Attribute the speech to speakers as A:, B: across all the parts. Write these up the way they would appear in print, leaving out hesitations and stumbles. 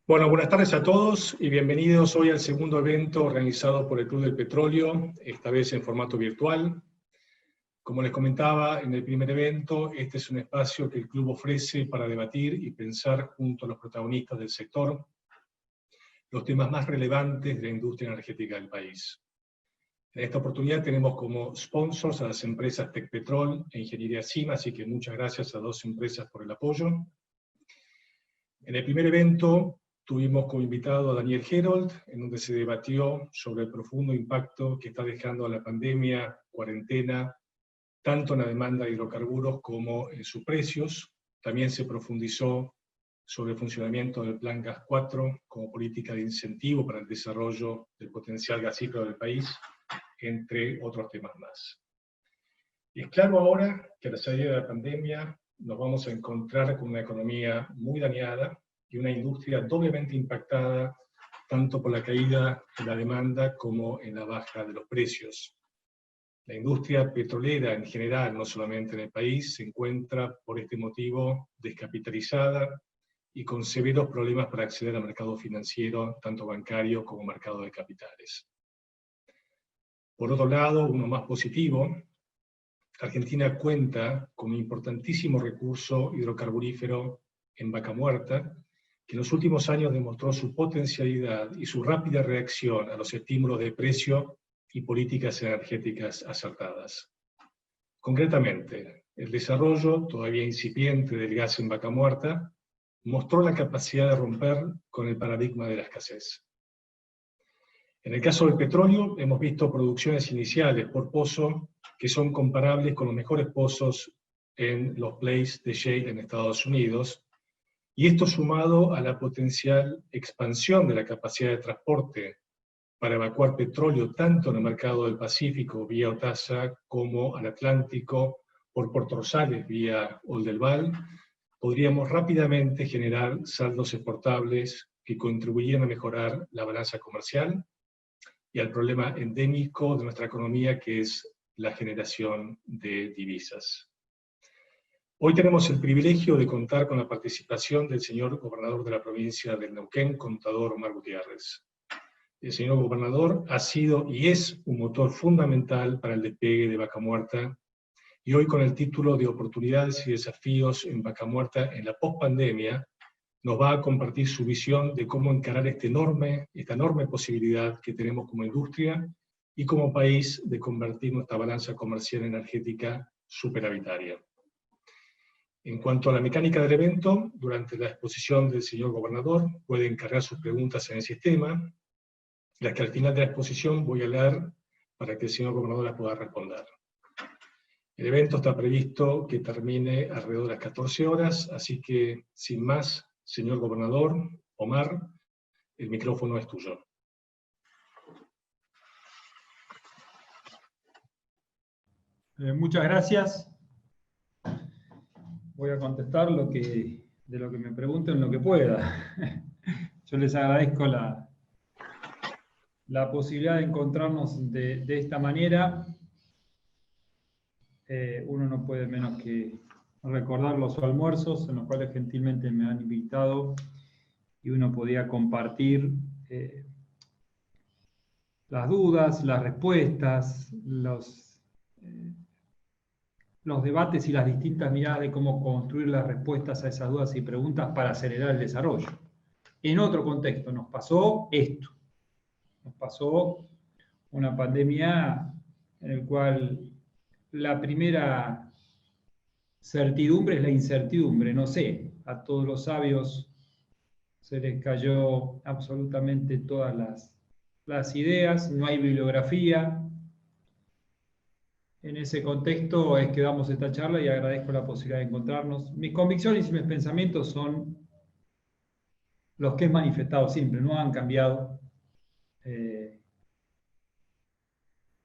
A: Bueno, buenas tardes a todos y bienvenidos hoy al segundo evento organizado por el Club del Petróleo, esta vez en formato virtual. Como les comentaba en el primer evento, este es un espacio que el club ofrece para debatir y pensar junto a los protagonistas del sector los temas más relevantes de la industria energética del país. En esta oportunidad tenemos como sponsors a las empresas Tecpetrol e Ingeniería CIMA, así que muchas gracias a dos empresas por el apoyo. En el primer evento tuvimos como invitado a Daniel Herold, en donde se debatió sobre el profundo impacto que está dejando la pandemia, cuarentena, tanto en la demanda de hidrocarburos como en sus precios. También se profundizó sobre el funcionamiento del Plan Gas 4 como política de incentivo para el desarrollo del potencial gasífero del país, entre otros temas más. Y es claro ahora que a la salida de la pandemia nos vamos a encontrar con una economía muy dañada y una industria doblemente impactada tanto por la caída en la demanda como en la baja de los precios. La industria petrolera en general, no solamente en el país, se encuentra por este motivo descapitalizada y con severos problemas para acceder al mercado financiero, tanto bancario como mercado de capitales. Por otro lado, uno más positivo, Argentina cuenta con un importantísimo recurso hidrocarburífero en Vaca Muerta, que en los últimos años demostró su potencialidad y su rápida reacción a los estímulos de precio y políticas energéticas acertadas. Concretamente, el desarrollo todavía incipiente del gas en Vaca Muerta mostró la capacidad de romper con el paradigma de la escasez. En el caso del petróleo, hemos visto producciones iniciales por pozo que son comparables con los mejores pozos en los plays de shale en Estados Unidos, y esto sumado a la potencial expansión de la capacidad de transporte para evacuar petróleo tanto en el mercado del Pacífico vía Otasa como al Atlántico por Puerto Rosales vía Oldelval, podríamos rápidamente generar saldos exportables que contribuyeran a mejorar la balanza comercial y al problema endémico de nuestra economía, que es la generación de divisas. Hoy tenemos el privilegio de contar con la participación del señor gobernador de la provincia del Neuquén, contador Omar Gutiérrez. El señor gobernador ha sido y es un motor fundamental para el despegue de Vaca Muerta, y hoy con el título de Oportunidades y Desafíos en Vaca Muerta en la pospandemia, nos va a compartir su visión de cómo encarar esta enorme posibilidad que tenemos como industria y como país de convertir nuestra balanza comercial energética superavitaria. En cuanto a la mecánica del evento, durante la exposición del señor gobernador puede encargar sus preguntas en el sistema, las que al final de la exposición voy a leer para que el señor gobernador las pueda responder. El evento está previsto que termine alrededor de las 14 horas, así que sin más, señor gobernador, Omar, el micrófono es tuyo.
B: Muchas gracias. Voy a contestar de lo que me pregunten lo que pueda. Yo les agradezco la posibilidad de encontrarnos de esta manera. Uno no puede menos que recordar los almuerzos en los cuales gentilmente me han invitado y uno podía compartir las dudas, las respuestas, los debates y las distintas miradas de cómo construir las respuestas a esas dudas y preguntas para acelerar el desarrollo. En otro contexto nos pasó esto. Nos pasó una pandemia en la cual la primera certidumbre es la incertidumbre. No sé, a todos los sabios se les cayó absolutamente todas las ideas, no hay bibliografía. En ese contexto es que damos esta charla y agradezco la posibilidad de encontrarnos. Mis convicciones y mis pensamientos son los que he manifestado siempre, no han cambiado.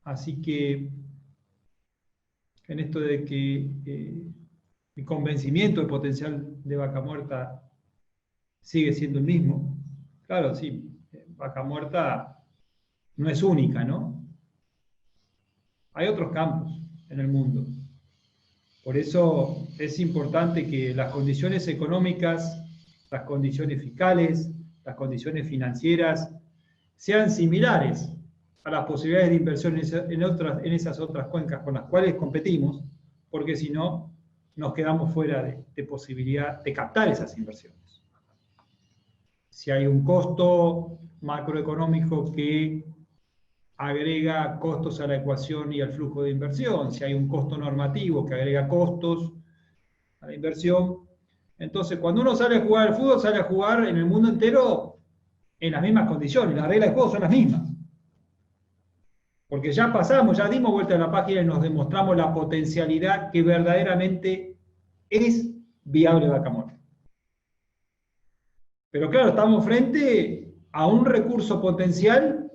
B: Así que en esto de que mi convencimiento del potencial de Vaca Muerta sigue siendo el mismo. Claro, sí, Vaca Muerta no es única, ¿no? Hay otros campos en el mundo. Por eso es importante que las condiciones económicas, las condiciones fiscales, las condiciones financieras sean similares a las posibilidades de inversión en esas otras cuencas con las cuales competimos, porque si no, nos quedamos fuera de posibilidad de captar esas inversiones. Si hay un costo macroeconómico que agrega costos a la ecuación y al flujo de inversión, si hay un costo normativo que agrega costos a la inversión, entonces cuando uno sale a jugar al fútbol, sale a jugar en el mundo entero en las mismas condiciones, las reglas de juego son las mismas. Porque ya pasamos, ya dimos vuelta a la página y nos demostramos la potencialidad que verdaderamente es viable Vaca Muerta. Pero claro, estamos frente a un recurso potencial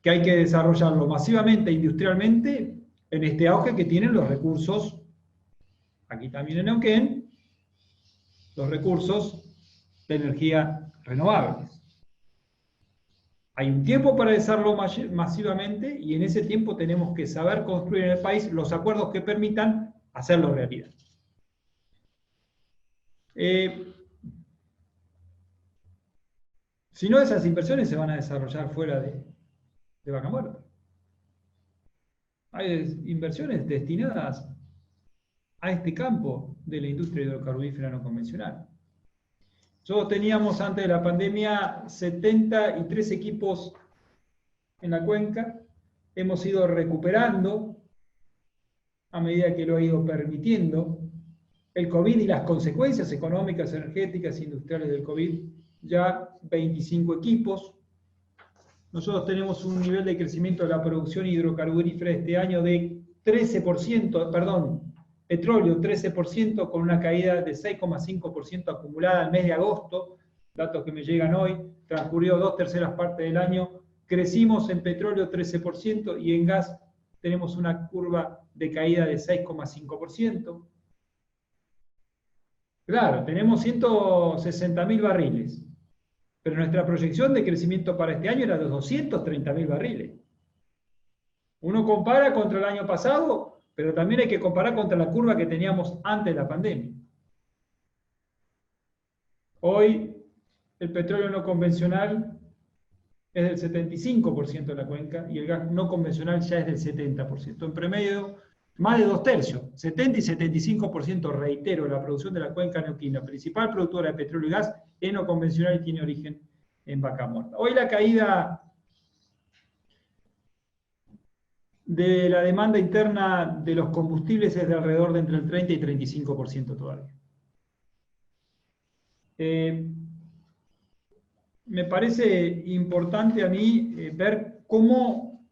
B: que hay que desarrollarlo masivamente, industrialmente, en este auge que tienen los recursos, aquí también en Neuquén, los recursos de energía renovables. Hay un tiempo para desarrollarlo masivamente y en ese tiempo tenemos que saber construir en el país los acuerdos que permitan hacerlo realidad. Si no, esas inversiones se van a desarrollar fuera de Vaca Muerta. Hay inversiones destinadas a este campo de la industria hidrocarburífera no convencional. Nosotros teníamos antes de la pandemia 73 equipos en la cuenca, hemos ido recuperando a medida que lo ha ido permitiendo el COVID y las consecuencias económicas, energéticas e industriales del COVID, ya 25 equipos. Nosotros tenemos un nivel de crecimiento de la producción hidrocarburífera este año de 13%, perdón, petróleo 13%, con una caída de 6,5% acumulada al mes de agosto, datos que me llegan hoy, transcurrió 2/3 partes del año, crecimos en petróleo 13% y en gas tenemos una curva de caída de 6,5%. Claro, tenemos 160.000 barriles, pero nuestra proyección de crecimiento para este año era de 230.000 barriles. Uno compara contra el año pasado, pero también hay que comparar contra la curva que teníamos antes de la pandemia. Hoy el petróleo no convencional es del 75% de la cuenca y el gas no convencional ya es del 70%. En promedio, más de 2/3, 70 y 75%, reitero, la producción de la cuenca neuquina, principal productora de petróleo y gas, es no convencional y tiene origen en Vaca Muerta. Hoy la caída de la demanda interna de los combustibles es de alrededor de entre el 30 y 35% todavía. Me parece importante a mí ver cómo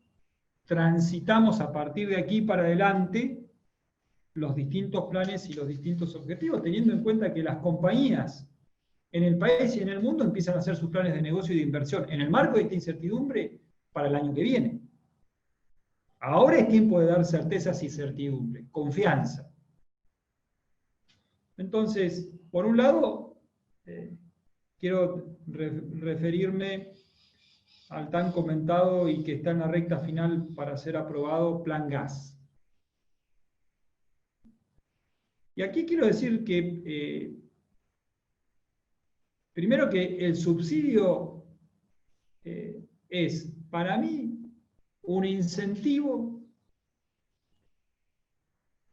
B: transitamos a partir de aquí para adelante los distintos planes y los distintos objetivos, teniendo en cuenta que las compañías en el país y en el mundo empiezan a hacer sus planes de negocio y de inversión en el marco de esta incertidumbre para el año que viene. Ahora es tiempo de dar certezas y certidumbre, confianza. Entonces, por un lado, quiero referirme al tan comentado y que está en la recta final para ser aprobado Plan Gas. Y aquí quiero decir que, primero que el subsidio es, para mí, un incentivo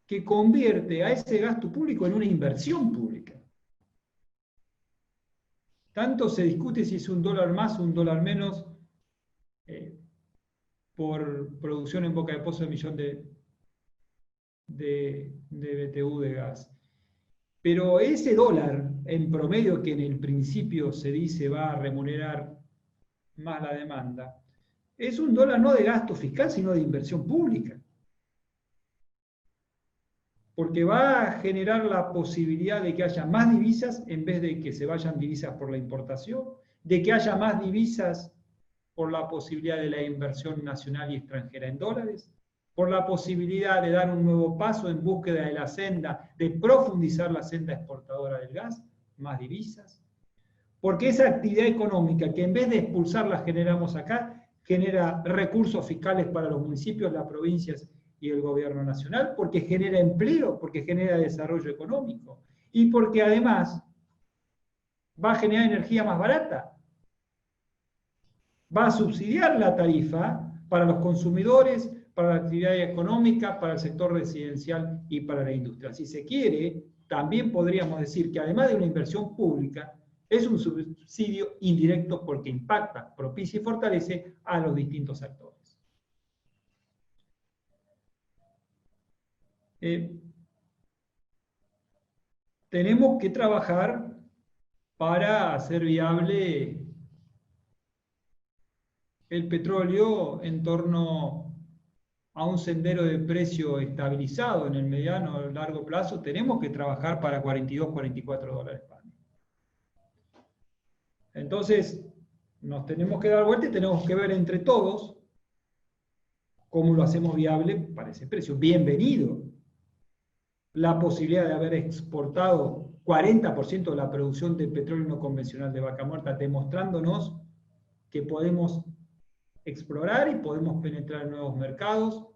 B: que convierte a ese gasto público en una inversión pública. Tanto se discute si es $1 más o $1 menos por producción en boca de pozo de 1 millón de BTU de gas. Pero ese dólar, en promedio, que en el principio se dice va a remunerar más la demanda, es un dólar no de gasto fiscal, sino de inversión pública. Porque va a generar la posibilidad de que haya más divisas en vez de que se vayan divisas por la importación, de que haya más divisas por la posibilidad de la inversión nacional y extranjera en dólares, por la posibilidad de dar un nuevo paso en búsqueda de la senda, de profundizar la senda exportadora del gas, más divisas. Porque esa actividad económica que en vez de expulsarla generamos acá, genera recursos fiscales para los municipios, las provincias y el gobierno nacional, porque genera empleo, porque genera desarrollo económico y porque además ¿Va a generar energía más barata? ¿Va a subsidiar la tarifa para los consumidores, para la actividad económica, para el sector residencial y para la industria? Si se quiere, también podríamos decir que además de una inversión pública, es un subsidio indirecto porque impacta, propicia y fortalece a los distintos actores. Tenemos que trabajar para hacer viable el petróleo en torno a un sendero de precio estabilizado en el mediano o largo plazo. Tenemos que trabajar para 42, 44 dólares por año. Entonces, nos tenemos que dar vuelta y tenemos que ver entre todos cómo lo hacemos viable para ese precio. Bienvenido la posibilidad de haber exportado 40% de la producción de petróleo no convencional de Vaca Muerta, demostrándonos que podemos explorar y podemos penetrar en nuevos mercados,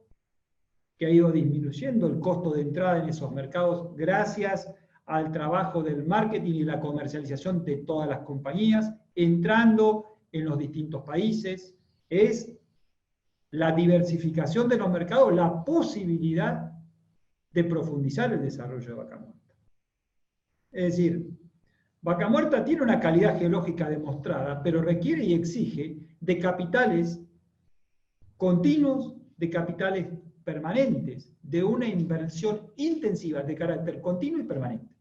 B: que ha ido disminuyendo el costo de entrada en esos mercados gracias al trabajo del marketing y la comercialización de todas las compañías, entrando en los distintos países. Es la diversificación de los mercados, la posibilidad de profundizar el desarrollo de Vaca Muerta. Es decir, Vaca Muerta tiene una calidad geológica demostrada, pero requiere y exige de capitales continuos, de capitales permanentes, de una inversión intensiva de carácter continuo y permanente.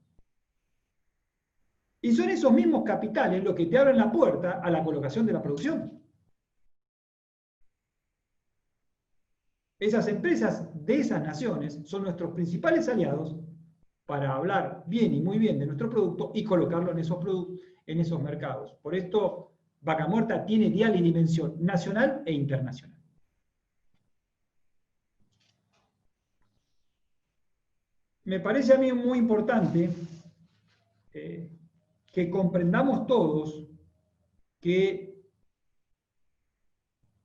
B: Y son esos mismos capitales los que te abren la puerta a la colocación de la producción. Esas empresas de esas naciones son nuestros principales aliados para hablar bien y muy bien de nuestro producto y colocarlo en esos mercados. Por esto, Vaca Muerta tiene dial y dimensión nacional e internacional. Me parece a mí muy importante que comprendamos todos que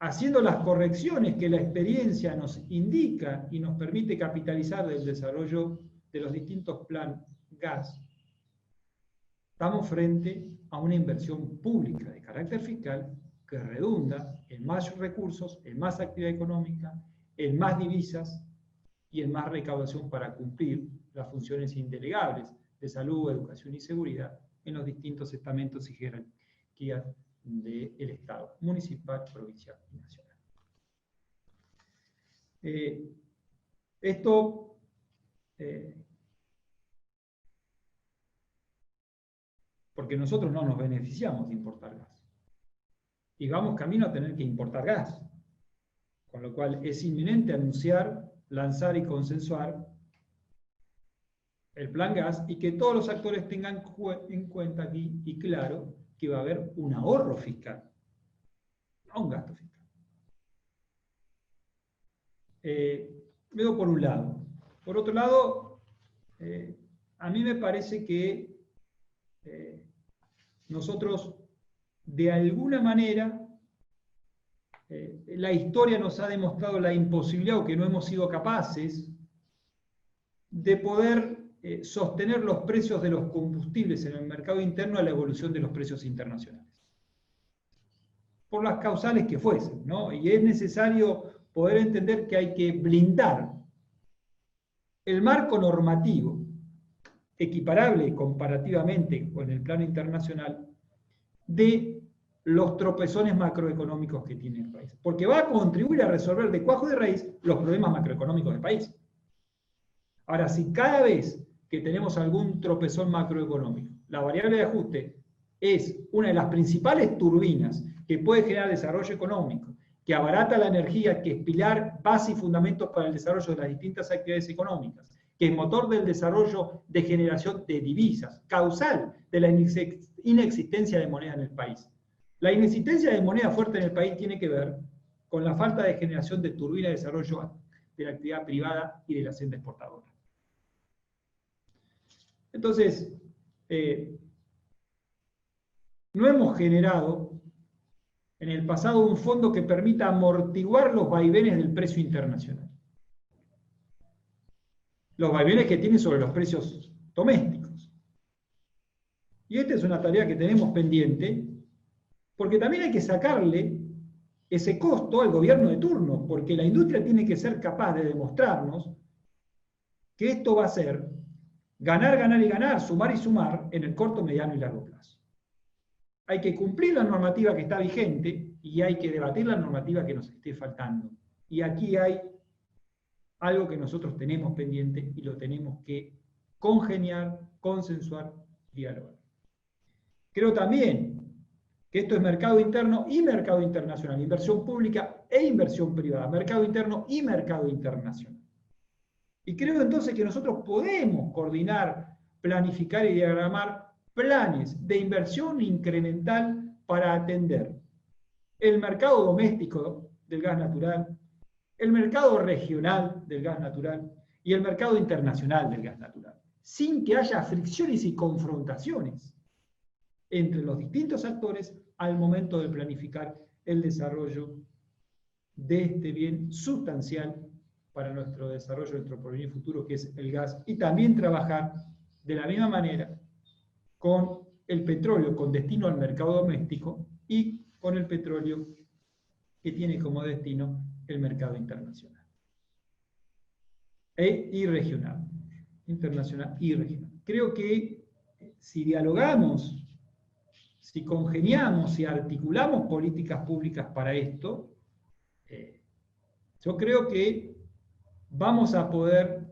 B: haciendo las correcciones que la experiencia nos indica y nos permite capitalizar del desarrollo de los distintos planes gas, estamos frente a una inversión pública de carácter fiscal que redunda en más recursos, en más actividad económica, en más divisas y en más recaudación para cumplir las funciones indelegables de salud, educación y seguridad en los distintos estamentos y jerarquías del Estado, municipal, provincial y nacional. Porque nosotros no nos beneficiamos de importar gas. Y vamos camino a tener que importar gas. Con lo cual es inminente anunciar, lanzar y consensuar el plan gas y que todos los actores tengan en cuenta aquí y claro que va a haber un ahorro fiscal, no un gasto fiscal. Luego por un lado. Por otro lado, a mí me parece que nosotros de alguna manera la historia nos ha demostrado la imposibilidad o que no hemos sido capaces de poder sostener los precios de los combustibles en el mercado interno a la evolución de los precios internacionales. Por las causales que fuesen, ¿no? Y es necesario poder entender que hay que blindar el marco normativo equiparable comparativamente con el plano internacional de los tropezones macroeconómicos que tiene el país. Porque va a contribuir a resolver de cuajo de raíz los problemas macroeconómicos del país. Ahora, si cada vez que tenemos algún tropezón macroeconómico, la variable de ajuste es una de las principales turbinas que puede generar desarrollo económico, que abarata la energía, que es pilar, base y fundamento para el desarrollo de las distintas actividades económicas, que es motor del desarrollo de generación de divisas, causal de la inexistencia de moneda en el país. La inexistencia de moneda fuerte en el país tiene que ver con la falta de generación de turbina de desarrollo de la actividad privada y de la senda exportadora. Entonces, no hemos generado en el pasado un fondo que permita amortiguar los vaivenes del precio internacional. Los vaivenes que tiene sobre los precios domésticos. Y esta es una tarea que tenemos pendiente, porque también hay que sacarle ese costo al gobierno de turno, porque la industria tiene que ser capaz de demostrarnos que esto va a ser ganar, ganar y ganar, sumar y sumar en el corto, mediano y largo plazo. Hay que cumplir la normativa que está vigente y hay que debatir la normativa que nos esté faltando. Y aquí hay algo que nosotros tenemos pendiente y lo tenemos que congeniar, consensuar, dialogar. Creo también que esto es mercado interno y mercado internacional, inversión pública e inversión privada, mercado interno y mercado internacional. Y creo entonces que nosotros podemos coordinar, planificar y diagramar planes de inversión incremental para atender el mercado doméstico del gas natural, el mercado regional del gas natural y el mercado internacional del gas natural, sin que haya fricciones y confrontaciones entre los distintos actores al momento de planificar el desarrollo de este bien sustancial para nuestro desarrollo, nuestro porvenir futuro, que es el gas, y también trabajar de la misma manera con el petróleo con destino al mercado doméstico y con el petróleo que tiene como destino el mercado internacional y regional, internacional y regional. Creo que si dialogamos, si congeniamos, si articulamos políticas públicas para esto, yo creo que vamos a poder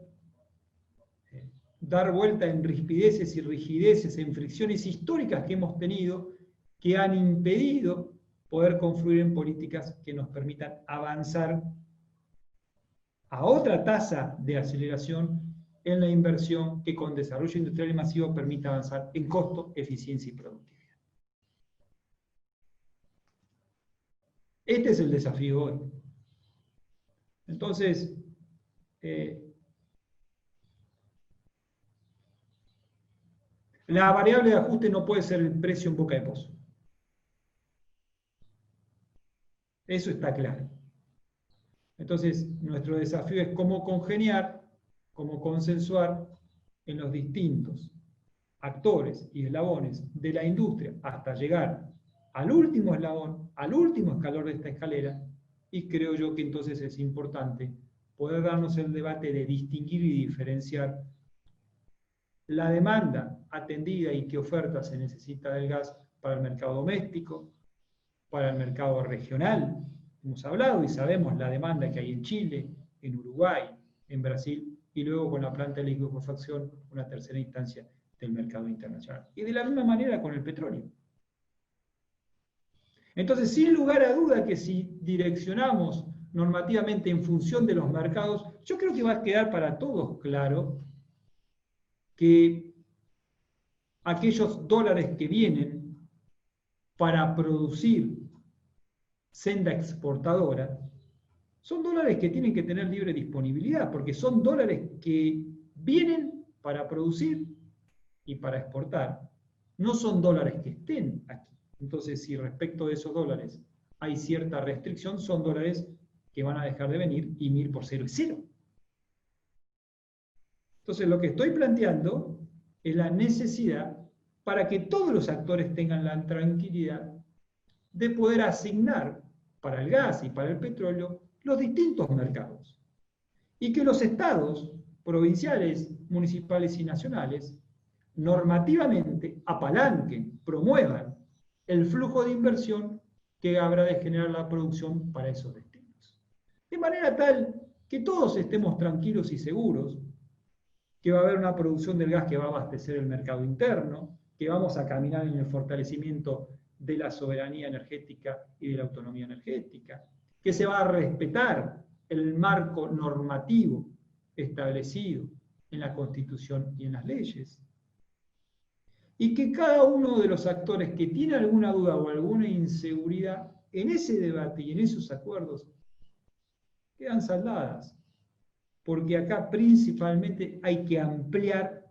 B: dar vuelta en rispideces y rigideces, en fricciones históricas que hemos tenido, que han impedido poder confluir en políticas que nos permitan avanzar a otra tasa de aceleración en la inversión que con desarrollo industrial y masivo permita avanzar en costo, eficiencia y productividad. Este es el desafío hoy. Entonces, la variable de ajuste no puede ser el precio en boca de pozo. Eso está claro. Entonces, nuestro desafío es cómo congeniar, cómo consensuar en los distintos actores y eslabones de la industria hasta llegar al último eslabón, al último escalón de esta escalera, y creo yo que entonces es importante poder darnos el debate de distinguir y diferenciar la demanda atendida y qué oferta se necesita del gas para el mercado doméstico, para el mercado regional. Hemos hablado y sabemos la demanda que hay en Chile, en Uruguay, en Brasil, y luego con la planta de liquefacción, una tercera instancia del mercado internacional. Y de la misma manera con el petróleo. Entonces, sin lugar a duda que si direccionamos normativamente en función de los mercados, yo creo que va a quedar para todos claro que aquellos dólares que vienen para producir senda exportadora son dólares que tienen que tener libre disponibilidad, porque son dólares que vienen para producir y para exportar. No son dólares que estén aquí. Entonces, si respecto de esos dólares hay cierta restricción, son dólares que van a dejar de venir y mir por cero es cero. Entonces, lo que estoy planteando es la necesidad para que todos los actores tengan la tranquilidad de poder asignar para el gas y para el petróleo los distintos mercados. Y que los estados, provinciales, municipales y nacionales, normativamente apalanquen, promuevan el flujo de inversión que habrá de generar la producción para esos destinos. De manera tal que todos estemos tranquilos y seguros que va a haber una producción del gas que va a abastecer el mercado interno, que vamos a caminar en el fortalecimiento de la soberanía energética y de la autonomía energética, que se va a respetar el marco normativo establecido en la Constitución y en las leyes, y que cada uno de los actores que tiene alguna duda o alguna inseguridad en ese debate y en esos acuerdos quedan saldadas, porque acá principalmente hay que ampliar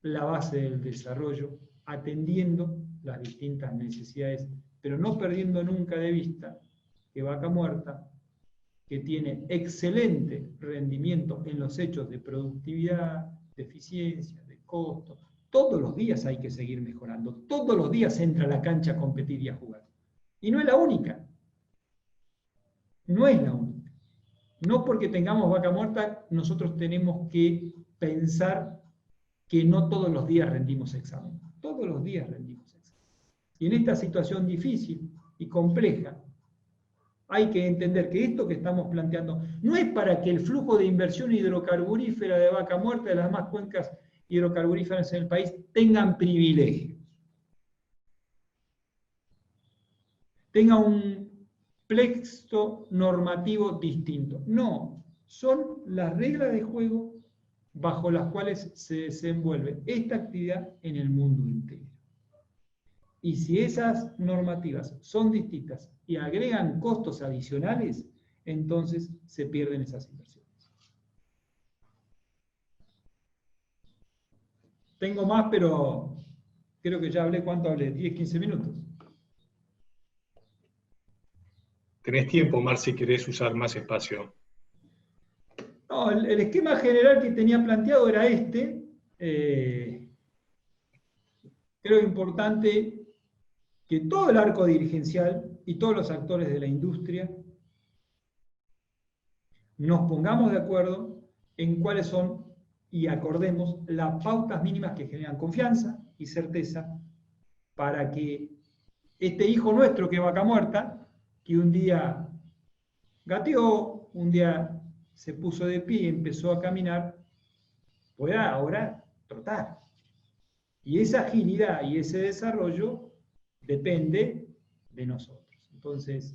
B: la base del desarrollo atendiendo las distintas necesidades, pero no perdiendo nunca de vista que Vaca Muerta, que tiene excelente rendimiento en los hechos de productividad, de eficiencia, de costo, Todos los días hay que seguir mejorando. Todos los días entra a la cancha a competir y a jugar. Y no es la única. No es la única. No porque tengamos vaca muerta, nosotros tenemos que pensar que no todos los días rendimos examen. Todos los días rendimos examen. Y en esta situación difícil y compleja, hay que entender que esto que estamos planteando no es para que el flujo de inversión hidrocarburífera de vaca muerta de las demás cuencas hidrocarburíferas en el país tengan privilegios. Tenga un plexo normativo distinto. No, son las reglas de juego bajo las cuales se desenvuelve esta actividad en el mundo entero. Y si esas normativas son distintas y agregan costos adicionales, entonces se pierden esas inversiones. Tengo más, pero creo que ya hablé. ¿Cuánto hablé? 10, 15 minutos.
A: Tenés tiempo, Omar, si querés usar más espacio.
B: No, el esquema general que tenía planteado era este. Creo importante que todo el arco dirigencial y todos los actores de la industria nos pongamos de acuerdo en cuáles son y acordemos las pautas mínimas que generan confianza y certeza para que este hijo nuestro que es vaca muerta, que un día gateó, un día se puso de pie y empezó a caminar, pueda ahora trotar. Y esa agilidad y ese desarrollo depende de nosotros. Entonces,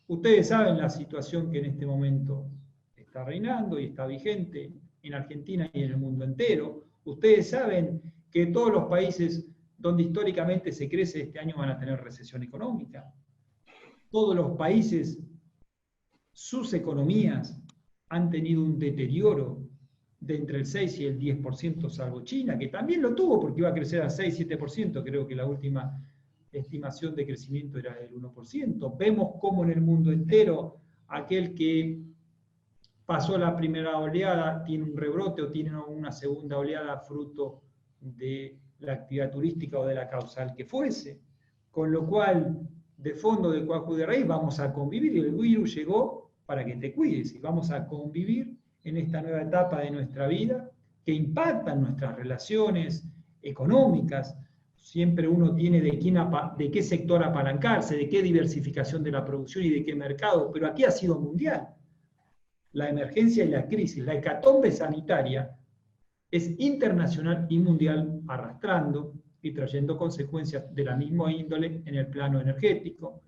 B: ustedes saben la situación que en este momento está reinando y está vigente en Argentina y en el mundo entero. Ustedes saben que todos los países donde históricamente se crece este año van a tener recesión económica. Todos los países, sus economías han tenido un deterioro de entre el 6 y el 10%, salvo China, que también lo tuvo porque iba a crecer a 6-7%, creo que la última estimación de crecimiento era del 1%. Vemos cómo en el mundo entero aquel que pasó la primera oleada tiene un rebrote o tiene una segunda oleada fruto de la actividad turística o de la causal que fuese, con lo cual de fondo de cuajo de raíz vamos a convivir, y el virus llegó para que te cuides, y vamos a convivir en esta nueva etapa de nuestra vida que impacta en nuestras relaciones económicas. Siempre uno tiene de qué sector apalancarse, de qué diversificación de la producción y de qué mercado, pero aquí ha sido mundial. La emergencia y la crisis, la hecatombe sanitaria es internacional y mundial, arrastrando y trayendo consecuencias de la misma índole en el plano energético,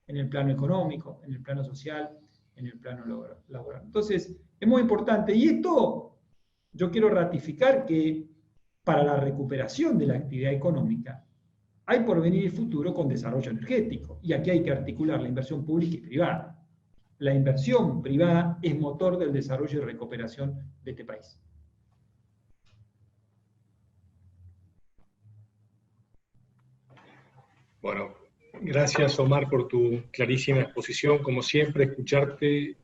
B: en el plano económico, en el plano social, en el plano laboral. Entonces, es muy importante. Y esto, yo quiero ratificar que para la recuperación de la actividad económica hay porvenir y futuro con desarrollo energético. Y aquí hay que articular la inversión pública y privada. La inversión privada es motor del desarrollo y recuperación de este país.
A: Bueno, gracias, Omar, por tu clarísima exposición. Como siempre, escucharte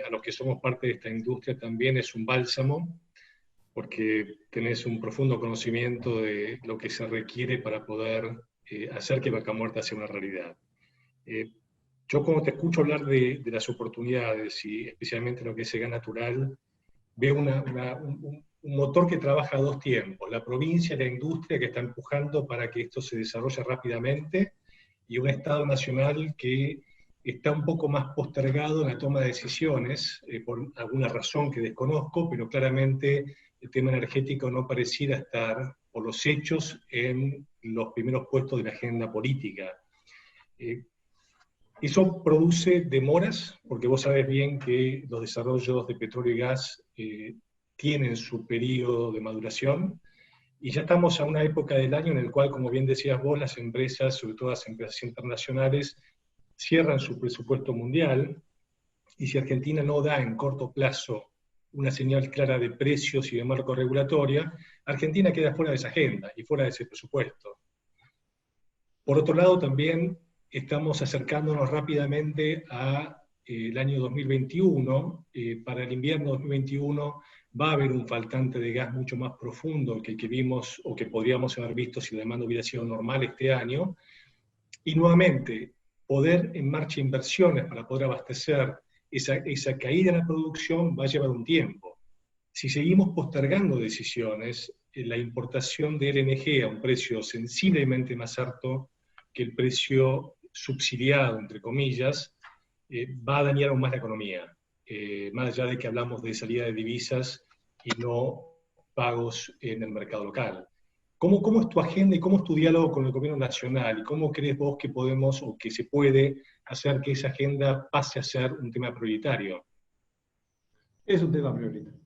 A: a los que somos parte de esta industria también es un bálsamo, porque tenés un profundo conocimiento de lo que se requiere para poder hacer que Vaca Muerta sea una realidad. Yo cuando te escucho hablar de las oportunidades, y especialmente lo que es el gas natural, veo un motor que trabaja a dos tiempos: la provincia y la industria que está empujando para que esto se desarrolle rápidamente, y un Estado nacional que está un poco más postergado en la toma de decisiones, por alguna razón que desconozco, pero claramente el tema energético no pareciera estar, por los hechos, en los primeros puestos de la agenda política. Eso produce demoras, porque vos sabés bien que los desarrollos de petróleo y gas tienen su periodo de maduración, y ya estamos a una época del año en el cual, como bien decías vos, las empresas, sobre todo las empresas internacionales, cierran su presupuesto mundial, y si Argentina no da en corto plazo una señal clara de precios y de marco regulatoria, Argentina queda fuera de esa agenda y fuera de ese presupuesto. Por otro lado, también estamos acercándonos rápidamente al año 2021. Para el invierno 2021 va a haber un faltante de gas mucho más profundo que el que vimos o que podríamos haber visto si la demanda hubiera sido normal este año. Y nuevamente, poder en marcha inversiones para poder abastecer esa caída en la producción va a llevar un tiempo. Si seguimos postergando decisiones, la importación de LNG a un precio sensiblemente más alto que el precio subsidiado, entre comillas, va a dañar aún más la economía. Más allá de que hablamos de salida de divisas y no pagos en el mercado local. ¿Cómo es tu agenda y cómo es tu diálogo con el gobierno nacional? ¿Y cómo crees vos que podemos o que se puede hacer que esa agenda pase a ser un tema prioritario?
B: Es un tema prioritario.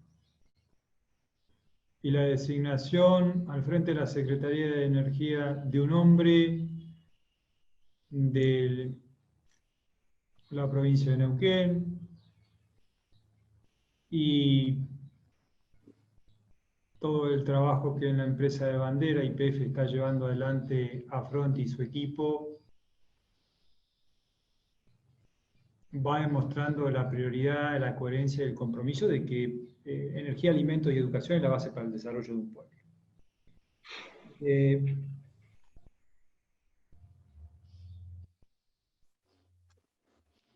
B: Y la designación al frente de la Secretaría de Energía de un hombre de la provincia de Neuquén y todo el trabajo que en la empresa de bandera YPF está llevando adelante Afronti y su equipo va demostrando la prioridad, la coherencia y el compromiso de que energía, alimentos y educación es la base para el desarrollo de un pueblo.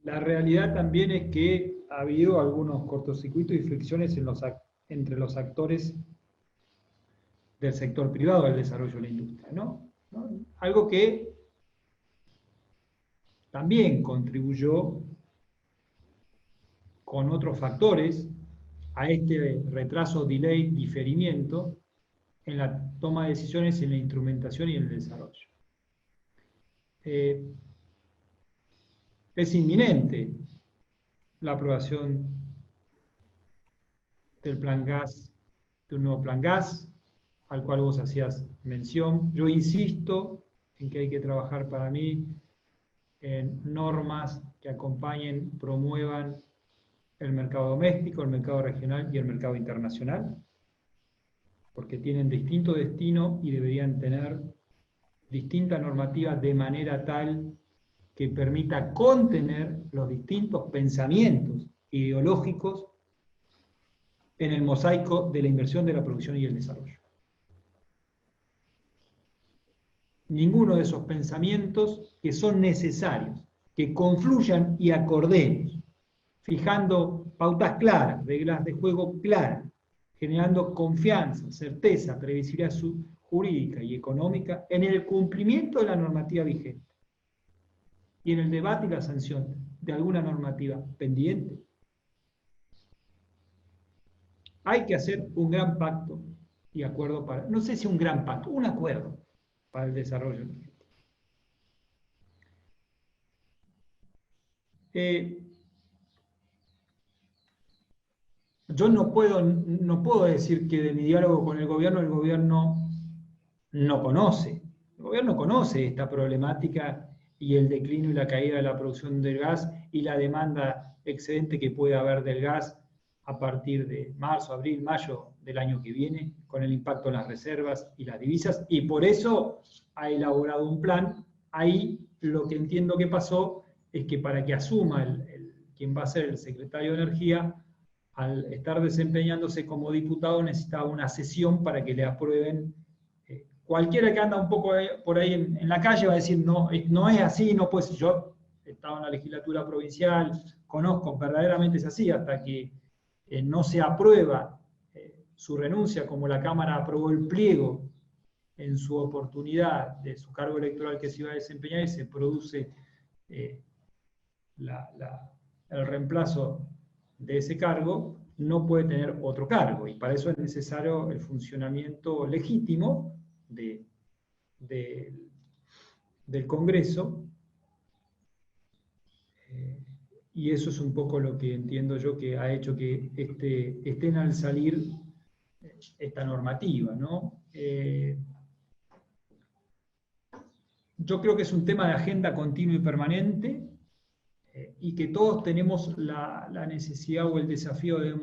B: La realidad también es que ha habido algunos cortocircuitos y fricciones entre los actores del sector privado del desarrollo de la industria, ¿no? Algo que también contribuyó con otros factores a este retraso, delay, diferimiento en la toma de decisiones, en la instrumentación y en el desarrollo. Es inminente la aprobación del plan gas, de un nuevo plan gas, al cual vos hacías mención. Yo insisto en que hay que trabajar para mí en normas que acompañen, promuevan el mercado doméstico, el mercado regional y el mercado internacional, porque tienen distinto destino y deberían tener distinta normativa de manera tal que permita contener los distintos pensamientos ideológicos en el mosaico de la inversión, de la producción y el desarrollo. Ninguno de esos pensamientos que son necesarios, que confluyan y acordemos, fijando pautas claras, reglas de juego claras, generando confianza, certeza, previsibilidad jurídica y económica en el cumplimiento de la normativa vigente y en el debate y la sanción de alguna normativa pendiente. Hay que hacer un gran pacto y acuerdo para, no sé si un gran pacto, un acuerdo para el desarrollo energético. Yo no puedo decir que de mi diálogo con el gobierno no conoce. El gobierno conoce esta problemática y el declino y la caída de la producción del gas y la demanda excedente que puede haber del gas a partir de marzo, abril, mayo del año que viene, con el impacto en las reservas y las divisas, y por eso ha elaborado un plan. Ahí lo que entiendo que pasó es que para que asuma quien va a ser el secretario de Energía, al estar desempeñándose como diputado necesitaba una sesión para que le aprueben. Cualquiera que anda un poco por ahí en la calle va a decir, no es así, no puede ser. Yo estaba en la legislatura provincial, conozco, verdaderamente es así, hasta que no se aprueba su renuncia, como la Cámara aprobó el pliego en su oportunidad de su cargo electoral que se iba a desempeñar y se produce el reemplazo de ese cargo, no puede tener otro cargo, y para eso es necesario el funcionamiento legítimo del Congreso, y eso es un poco lo que entiendo yo que ha hecho que estén al salir esta normativa, ¿no? Yo creo que es un tema de agenda continua y permanente, y que todos tenemos la necesidad o el desafío de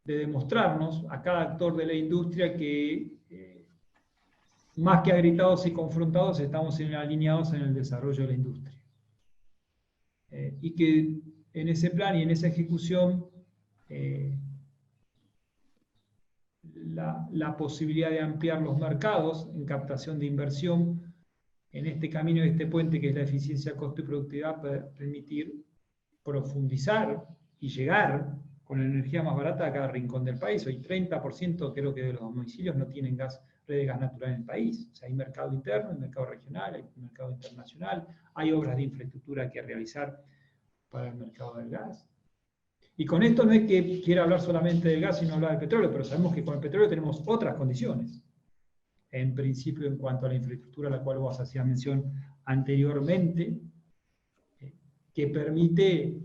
B: demostrarnos a cada actor de la industria que más que agritados y confrontados estamos alineados en el desarrollo de la industria. Y que en ese plan y en esa ejecución la posibilidad de ampliar los mercados en captación de inversión en este camino de este puente que es la eficiencia, costo y productividad, para permitir profundizar y llegar con la energía más barata a cada rincón del país. Hoy 30% creo que de los domicilios no tienen red de gas natural en el país. O sea, hay mercado interno, hay mercado regional, hay mercado internacional, hay obras de infraestructura que realizar para el mercado del gas. Y con esto no es que quiera hablar solamente del gas y no hablar del petróleo, pero sabemos que con el petróleo tenemos otras condiciones. En principio, en cuanto a la infraestructura a la cual vos hacías mención anteriormente, que permite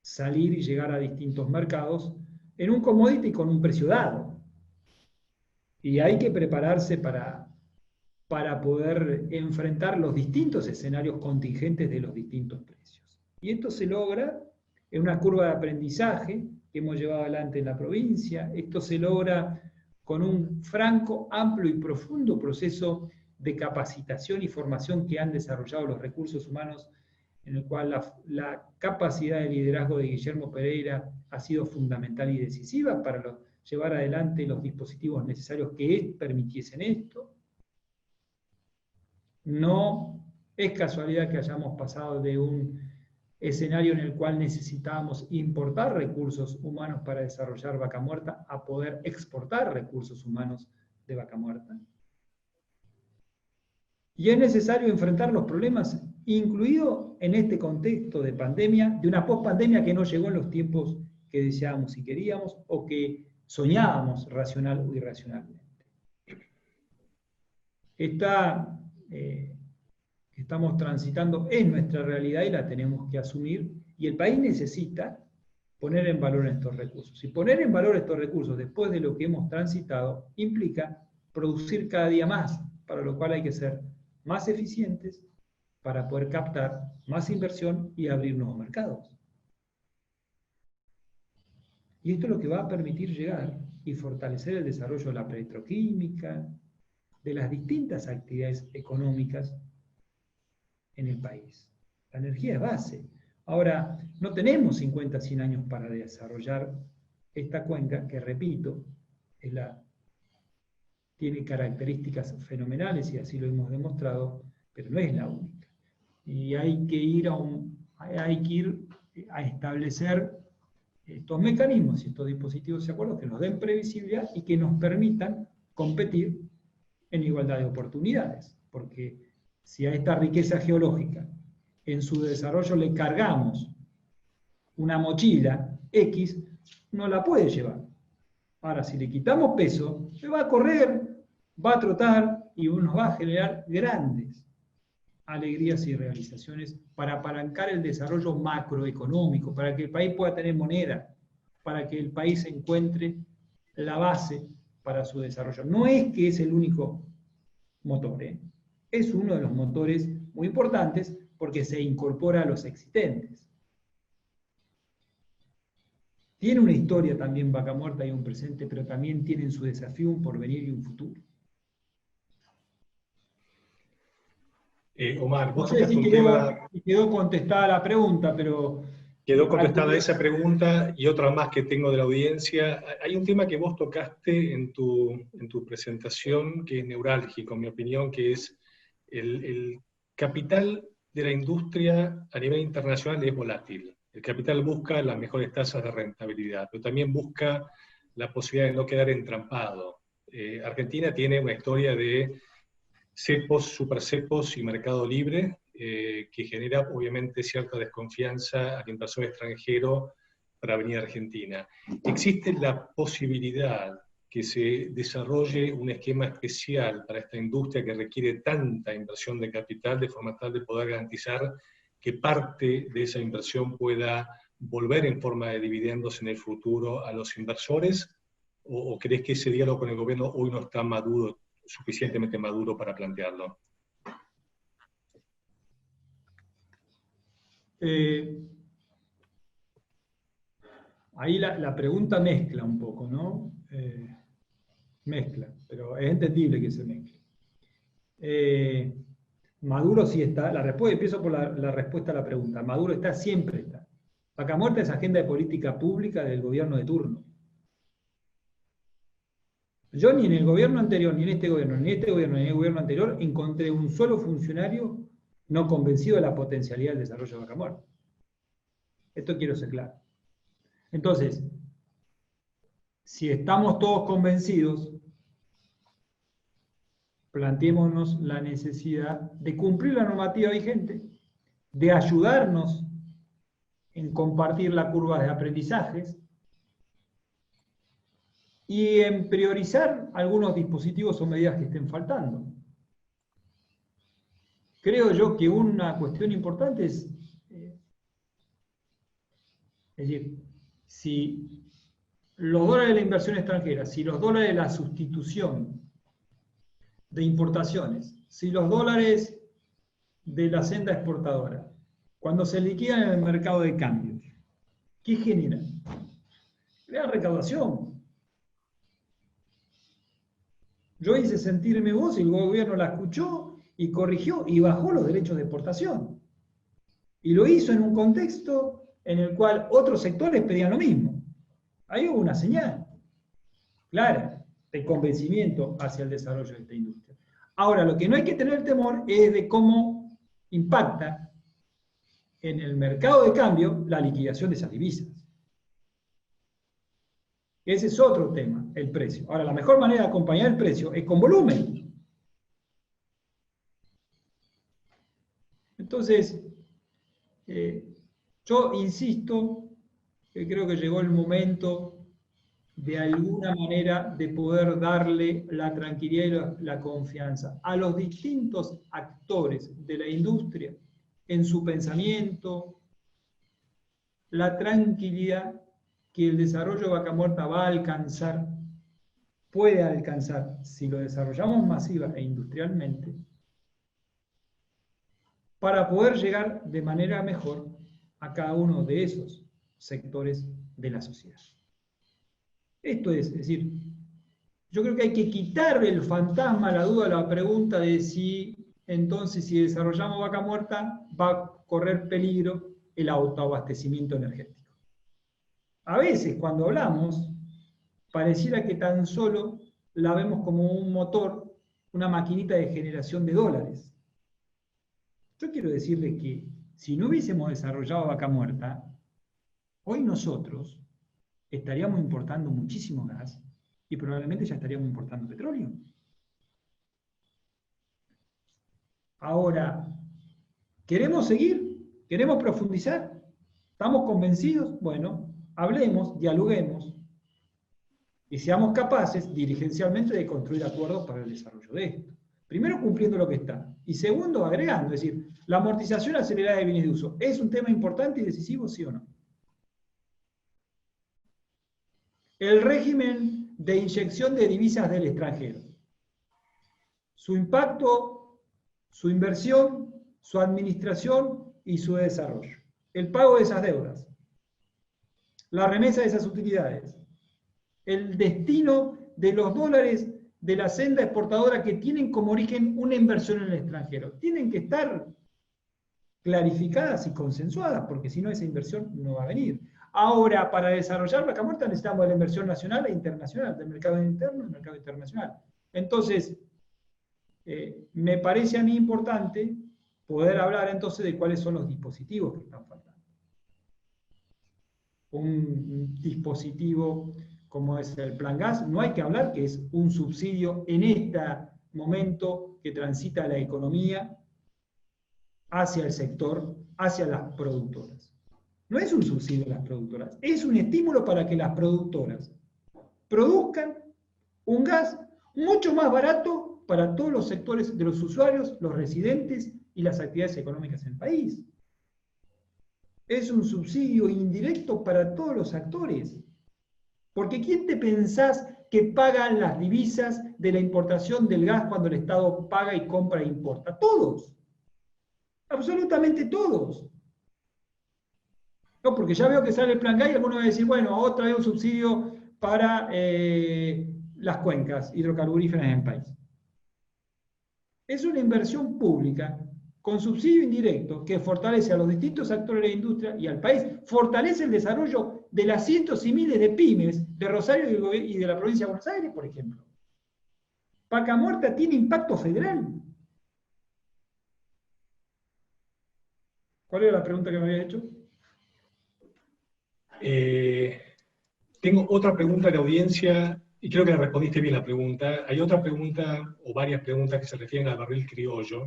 B: salir y llegar a distintos mercados en un commodity con un precio dado. Y hay que prepararse para poder enfrentar los distintos escenarios contingentes de los distintos precios. Y esto se logra en una curva de aprendizaje que hemos llevado adelante en la provincia. Esto se logra con un franco, amplio y profundo proceso de capacitación y formación que han desarrollado los recursos humanos, en el cual la capacidad de liderazgo de Guillermo Pereira ha sido fundamental y decisiva para llevar adelante los dispositivos necesarios que permitiesen esto. No es casualidad que hayamos pasado de un escenario en el cual necesitábamos importar recursos humanos para desarrollar Vaca Muerta a poder exportar recursos humanos de Vaca Muerta. Y es necesario enfrentar los problemas, incluido en este contexto de pandemia, de una pospandemia que no llegó en los tiempos que deseábamos y queríamos, o que soñábamos racional o irracionalmente. Estamos transitando en nuestra realidad y la tenemos que asumir, y el país necesita poner en valor estos recursos. Y poner en valor estos recursos después de lo que hemos transitado implica producir cada día más, para lo cual hay que ser más eficientes para poder captar más inversión y abrir nuevos mercados. Y esto es lo que va a permitir llegar y fortalecer el desarrollo de la petroquímica, de las distintas actividades económicas en el país. La energía es base. Ahora, no tenemos 50, 100 años para desarrollar esta cuenca, que repito, tiene características fenomenales y así lo hemos demostrado, pero no es la única. Y hay que ir a establecer estos mecanismos y estos dispositivos de acuerdo que nos den previsibilidad y que nos permitan competir en igualdad de oportunidades. Porque si a esta riqueza geológica en su desarrollo le cargamos una mochila X, no la puede llevar. Ahora, si le quitamos peso, se va a correr, va a trotar y nos va a generar grandes alegrías y realizaciones para apalancar el desarrollo macroeconómico, para que el país pueda tener moneda, para que el país encuentre la base para su desarrollo. No es que es el único motor, es uno de los motores muy importantes porque se incorpora a los existentes. Tiene una historia también Vaca Muerta y un presente, pero también tienen su desafío, un porvenir y un futuro.
A: Omar, vos
B: no sé
A: tocaste un tema...
B: quedó contestada la pregunta, pero...
A: Quedó contestada esa pregunta y otra más que tengo de la audiencia. Hay un tema que vos tocaste en tu presentación que es neurálgico, en mi opinión, que es el capital de la industria a nivel internacional es volátil. El capital busca las mejores tasas de rentabilidad, pero también busca la posibilidad de no quedar entrampado. Argentina tiene una historia de cepos, supercepos y mercado libre, que genera obviamente cierta desconfianza al inversor extranjero para venir a Argentina. ¿Existe la posibilidad que se desarrolle un esquema especial para esta industria que requiere tanta inversión de capital, de forma tal de poder garantizar que parte de esa inversión pueda volver en forma de dividendos en el futuro a los inversores? ¿O crees que ese diálogo con el gobierno hoy no está maduro, suficientemente maduro para plantearlo?
B: Ahí la pregunta mezcla un poco, ¿no? Mezcla, pero es entendible que se mezcle. Maduro sí está, empiezo por la respuesta a la pregunta. Maduro está, siempre está. Vaca Muerta es agenda de política pública del gobierno de turno. Yo ni en el gobierno anterior, ni en este gobierno, ni en este gobierno, ni en el gobierno anterior, encontré un solo funcionario no convencido de la potencialidad del desarrollo de Vaca Muerta. Esto quiero ser claro. Entonces, si estamos todos convencidos, planteémonos la necesidad de cumplir la normativa vigente, de ayudarnos en compartir la curva de aprendizajes y en priorizar algunos dispositivos o medidas que estén faltando. Creo yo que una cuestión importante es decir, si los dólares de la inversión extranjera, si los dólares de la sustitución de importaciones, si los dólares de la senda exportadora, cuando se liquidan en el mercado de cambios, ¿qué generan? Crean recaudación. Yo hice sentir mi voz y el gobierno la escuchó y corrigió y bajó los derechos de exportación. Y lo hizo en un contexto en el cual otros sectores pedían lo mismo. Ahí hubo una señal clara de convencimiento hacia el desarrollo de esta industria. Ahora, lo que no hay que tener temor es de cómo impacta en el mercado de cambio la liquidación de esas divisas. Ese es otro tema, el precio. Ahora, la mejor manera de acompañar el precio es con volumen. Entonces, yo insisto que creo que llegó el momento de alguna manera de poder darle la tranquilidad y la confianza a los distintos actores de la industria en su pensamiento, la tranquilidad que el desarrollo de Vaca Muerta va a alcanzar, puede alcanzar, si lo desarrollamos masiva e industrialmente, para poder llegar de manera mejor a cada uno de esos sectores de la sociedad. Esto es decir, yo creo que hay que quitarle el fantasma, la duda, la pregunta de si entonces si desarrollamos Vaca Muerta va a correr peligro el autoabastecimiento energético. A veces cuando hablamos, pareciera que tan solo la vemos como un motor, una maquinita de generación de dólares. Yo quiero decirles que si no hubiésemos desarrollado Vaca Muerta, hoy nosotros estaríamos importando muchísimo gas y probablemente ya estaríamos importando petróleo. Ahora, ¿queremos seguir? ¿Queremos profundizar? ¿Estamos convencidos? Bueno, hablemos, dialoguemos y seamos capaces dirigencialmente de construir acuerdos para el desarrollo de esto. Primero, cumpliendo lo que está. Y segundo, agregando, es decir, la amortización acelerada de bienes de uso. ¿Es un tema importante y decisivo, sí o no? El régimen de inyección de divisas del extranjero. Su impacto, su inversión, su administración y su desarrollo. El pago de esas deudas. La remesa de esas utilidades. El destino de los dólares de la senda exportadora que tienen como origen una inversión en el extranjero. Tienen que estar clarificadas y consensuadas, porque si no esa inversión no va a venir. Ahora, para desarrollar Vaca Muerta necesitamos de la inversión nacional e internacional, del mercado interno y del mercado internacional. Entonces, me parece a mí importante poder hablar entonces de cuáles son los dispositivos que están faltando. Un dispositivo como es el Plan Gas, no hay que hablar que es un subsidio en este momento que transita la economía hacia el sector, hacia las productoras. No es un subsidio a las productoras, es un estímulo para que las productoras produzcan un gas mucho más barato para todos los sectores de los usuarios, los residentes y las actividades económicas en el país. Es un subsidio indirecto para todos los actores. Porque ¿quién te pensás que pagan las divisas de la importación del gas cuando el Estado paga y compra e importa? Todos. Absolutamente todos. No, porque ya veo que sale el Plan Gas y algunos van a decir, bueno, otra vez un subsidio para las cuencas hidrocarburíferas en el país. Es una inversión pública con subsidio indirecto que fortalece a los distintos actores de la industria y al país, fortalece el desarrollo de las cientos y miles de pymes de Rosario y de la provincia de Buenos Aires, por ejemplo. Vaca Muerta tiene impacto federal. ¿Cuál era la pregunta que me había hecho?
A: Tengo otra pregunta de audiencia, y creo que le respondiste bien la pregunta. Hay otra pregunta, o varias preguntas que se refieren al barril criollo.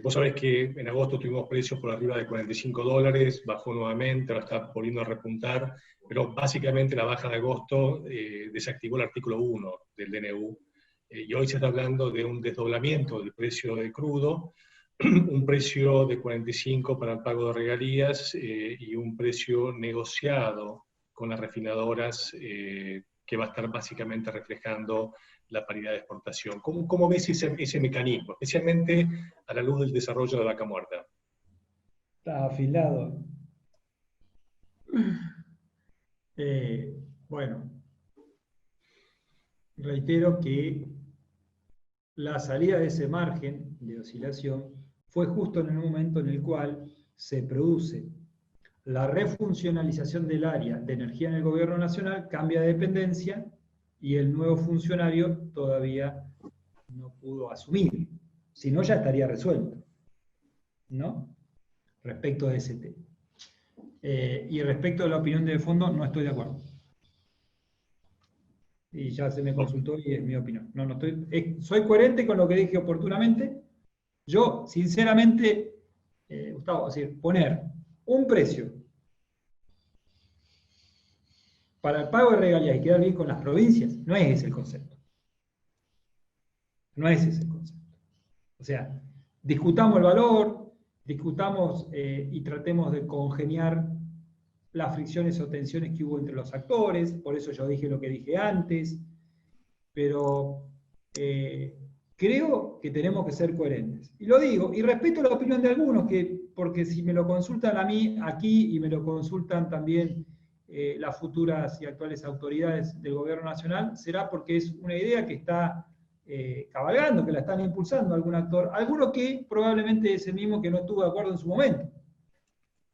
A: Vos sabés que en agosto tuvimos precios por arriba de $45, bajó nuevamente, ahora está volviendo a repuntar, pero básicamente la baja de agosto desactivó el artículo 1 del DNU, y hoy se está hablando de un desdoblamiento del precio del crudo, un precio de 45 para el pago de regalías y un precio negociado con las refinadoras que va a estar básicamente reflejando la paridad de exportación. ¿Cómo ves ese mecanismo, especialmente a la luz del desarrollo de Vaca Muerta?
B: Está afilado. Bueno, reitero que la salida de ese margen de oscilación fue justo en el momento en el cual se produce la refuncionalización del área de energía en el gobierno nacional, cambia de dependencia y el nuevo funcionario todavía no pudo asumir. Si no, ya estaría resuelto, ¿no? Respecto de ese tema. Y respecto de la opinión de fondo, no estoy de acuerdo. Y ya se me consultó y es mi opinión. No soy coherente con lo que dije oportunamente. Yo, sinceramente, Gustavo, es decir, poner un precio para el pago de regalías y quedar bien con las provincias, no es ese el concepto. No es ese el concepto. O sea, discutamos el valor, discutamos y tratemos de congeniar las fricciones o tensiones que hubo entre los actores, por eso yo dije lo que dije antes, pero creo que tenemos que ser coherentes. Y lo digo, y respeto la opinión de algunos, porque si me lo consultan a mí aquí y me lo consultan también las futuras y actuales autoridades del gobierno nacional, será porque es una idea que está cabalgando, que la están impulsando algún actor, alguno que probablemente es el mismo que no estuvo de acuerdo en su momento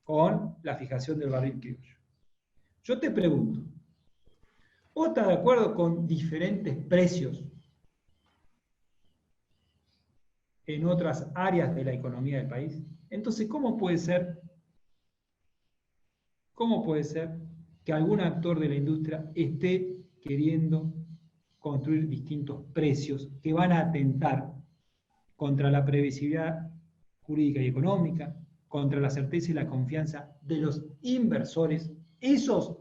B: con la fijación del barril criollo. Yo te pregunto, ¿vos estás de acuerdo con diferentes precios en otras áreas de la economía del país? Entonces, ¿cómo puede ser que algún actor de la industria esté queriendo construir distintos precios que van a atentar contra la previsibilidad jurídica y económica, contra la certeza y la confianza de los inversores, esos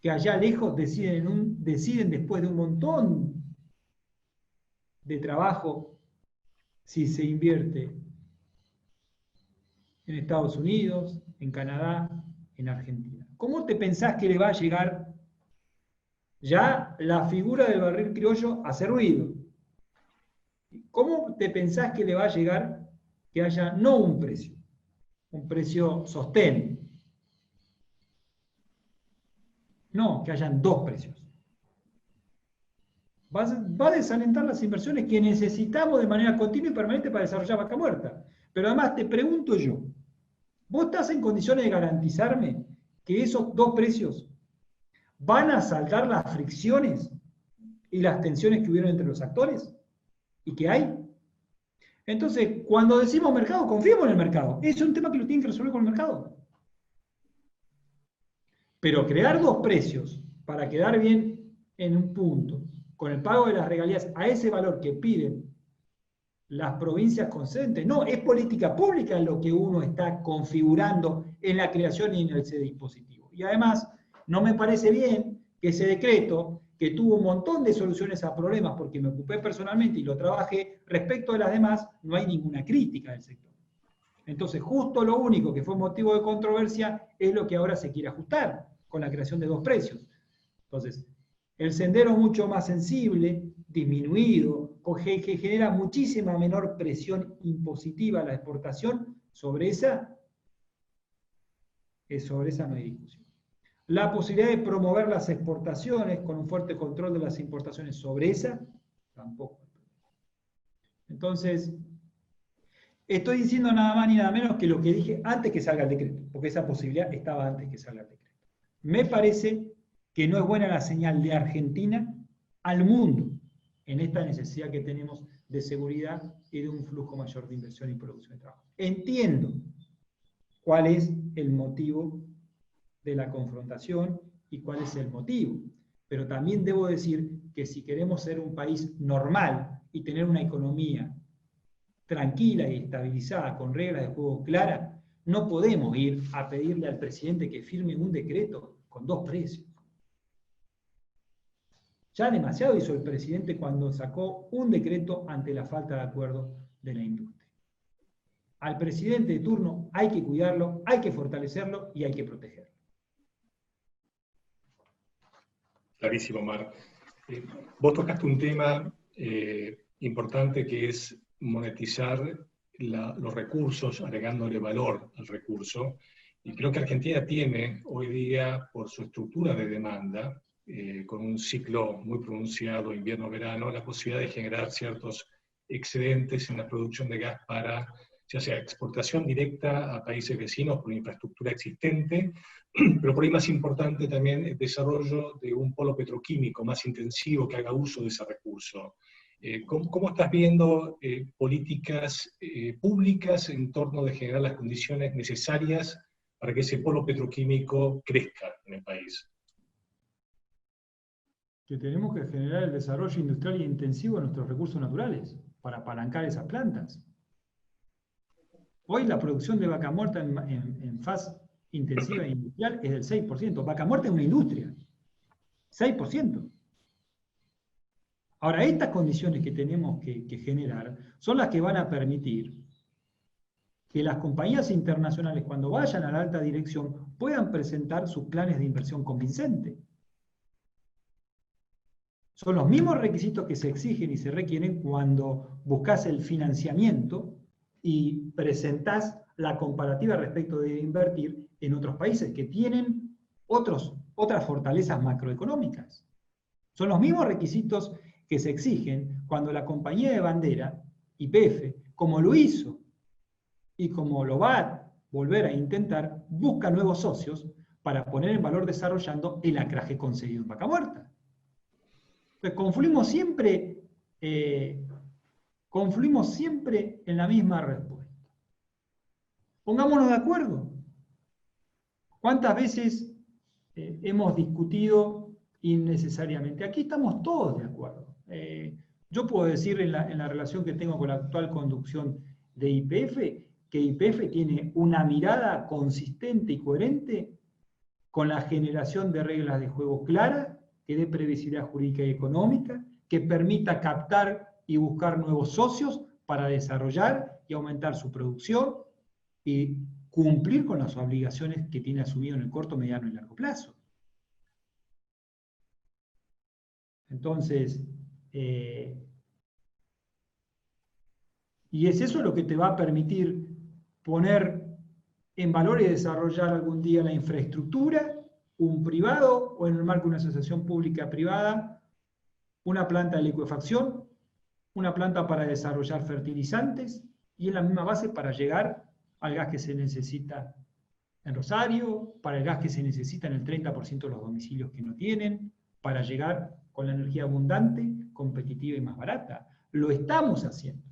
B: que allá lejos deciden después de un montón de trabajo si se invierte en Estados Unidos, en Canadá, en Argentina? ¿Cómo te pensás que le va a llegar ya la figura del barril criollo a hacer ruido? ¿Cómo te pensás que le va a llegar que haya no un precio sostén? No, que hayan dos precios. Va a desalentar las inversiones que necesitamos de manera continua y permanente para desarrollar Vaca Muerta. Pero además te pregunto yo, ¿vos estás en condiciones de garantizarme que esos dos precios van a saldar las fricciones y las tensiones que hubieron entre los actores y que hay? Entonces, cuando decimos mercado, confiemos en el mercado. Es un tema que lo tienen que resolver con el mercado. Pero crear dos precios para quedar bien en un punto, con el pago de las regalías a ese valor que piden las provincias concedentes, no, es política pública lo que uno está configurando en la creación y en ese dispositivo. Y además, no me parece bien que ese decreto, que tuvo un montón de soluciones a problemas, porque me ocupé personalmente y lo trabajé, respecto de las demás, no hay ninguna crítica del sector. Entonces, justo lo único que fue motivo de controversia es lo que ahora se quiere ajustar con la creación de dos precios. Entonces, el sendero mucho más sensible, disminuido, que genera muchísima menor presión impositiva a la exportación, sobre esa no hay discusión. La posibilidad de promover las exportaciones con un fuerte control de las importaciones, sobre esa tampoco. Entonces, estoy diciendo nada más ni nada menos que lo que dije antes que salga el decreto, porque esa posibilidad estaba antes que salga el decreto. Me parece que no es buena la señal de Argentina al mundo en esta necesidad que tenemos de seguridad y de un flujo mayor de inversión y producción de trabajo. Entiendo cuál es el motivo de la confrontación y cuál es el motivo, pero también debo decir que si queremos ser un país normal y tener una economía tranquila y estabilizada, con reglas de juego claras, no podemos ir a pedirle al presidente que firme un decreto con 2 precios. Ya demasiado hizo el presidente cuando sacó un decreto ante la falta de acuerdo de la industria. Al presidente de turno hay que cuidarlo, hay que fortalecerlo y hay que protegerlo.
A: Clarísimo, Mar. Vos tocaste un tema importante que es monetizar los recursos, agregándole valor al recurso. Y creo que Argentina tiene hoy día, por su estructura de demanda, con un ciclo muy pronunciado, invierno-verano, la posibilidad de generar ciertos excedentes en la producción de gas para, ya sea exportación directa a países vecinos por infraestructura existente, pero por ahí más importante también el desarrollo de un polo petroquímico más intensivo que haga uso de ese recurso. ¿Cómo estás viendo políticas públicas en torno de generar las condiciones necesarias para que ese polo petroquímico crezca en el país?
B: Que tenemos que generar el desarrollo industrial e intensivo de nuestros recursos naturales para apalancar esas plantas. Hoy la producción de vaca muerta en fase intensiva e industrial es del 6%. Vaca muerta es una industria. 6%. Ahora, estas condiciones que tenemos que generar son las que van a permitir que las compañías internacionales, cuando vayan a la alta dirección, puedan presentar sus planes de inversión convincentes. Son los mismos requisitos que se exigen y se requieren cuando buscas el financiamiento y presentás la comparativa respecto de invertir en otros países que tienen otras fortalezas macroeconómicas. Son los mismos requisitos que se exigen cuando la compañía de bandera, YPF, como lo hizo y como lo va a volver a intentar, busca nuevos socios para poner en valor desarrollando el anclaje conseguido en Vaca Muerta. Entonces, confluimos siempre en la misma respuesta. Pongámonos de acuerdo. ¿Cuántas veces hemos discutido innecesariamente? Aquí estamos todos de acuerdo. Yo puedo decir en la relación que tengo con la actual conducción de YPF, que YPF tiene una mirada consistente y coherente con la generación de reglas de juego claras, que dé previsibilidad jurídica y económica, que permita captar y buscar nuevos socios para desarrollar y aumentar su producción y cumplir con las obligaciones que tiene asumido en el corto, mediano y largo plazo. Entonces, y es eso lo que te va a permitir poner en valor y desarrollar algún día la infraestructura, un privado o en el marco de una asociación pública-privada, una planta de licuefacción, una planta para desarrollar fertilizantes y en la misma base para llegar al gas que se necesita en Rosario, para el gas que se necesita en el 30% de los domicilios que no tienen, para llegar con la energía abundante, competitiva y más barata. Lo estamos haciendo.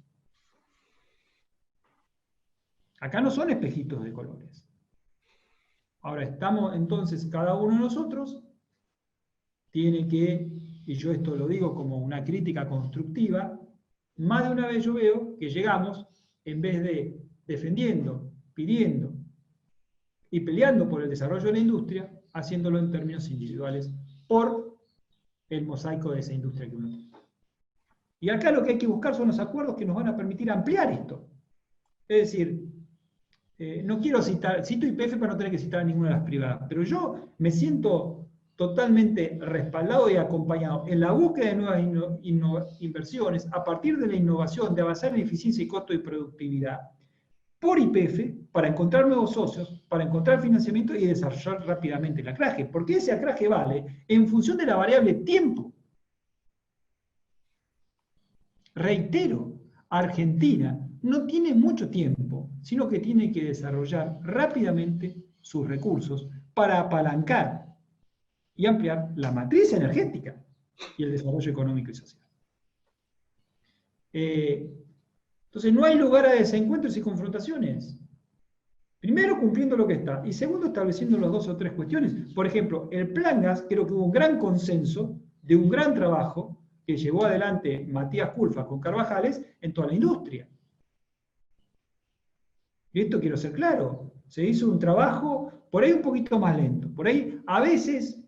B: Acá no son espejitos de colores. Ahora estamos, entonces, cada uno de nosotros tiene que, y yo esto lo digo como una crítica constructiva, más de una vez yo veo que llegamos, en vez de defendiendo, pidiendo y peleando por el desarrollo de la industria, haciéndolo en términos individuales por el mosaico de esa industria que uno tiene. Y acá lo que hay que buscar son los acuerdos que nos van a permitir ampliar esto. Es decir, no quiero cito YPF para no tener que citar a ninguna de las privadas, pero yo me siento totalmente respaldado y acompañado en la búsqueda de nuevas inversiones a partir de la innovación, de avanzar en eficiencia y costo y productividad, por YPF, para encontrar nuevos socios, para encontrar financiamiento y desarrollar rápidamente el anclaje, porque ese anclaje vale en función de la variable tiempo. Reitero, Argentina no tiene mucho tiempo, sino que tiene que desarrollar rápidamente sus recursos para apalancar y ampliar la matriz energética y el desarrollo económico y social. Entonces no hay lugar a desencuentros y confrontaciones. Primero, cumpliendo lo que está. Y segundo, estableciendo las 2 o 3 cuestiones. Por ejemplo, el Plan Gas, creo que hubo un gran consenso de un gran trabajo que llevó adelante Matías Culfas con Carvajales en toda la industria. Y esto quiero ser claro. Se hizo un trabajo por ahí un poquito más lento. Por ahí, a veces,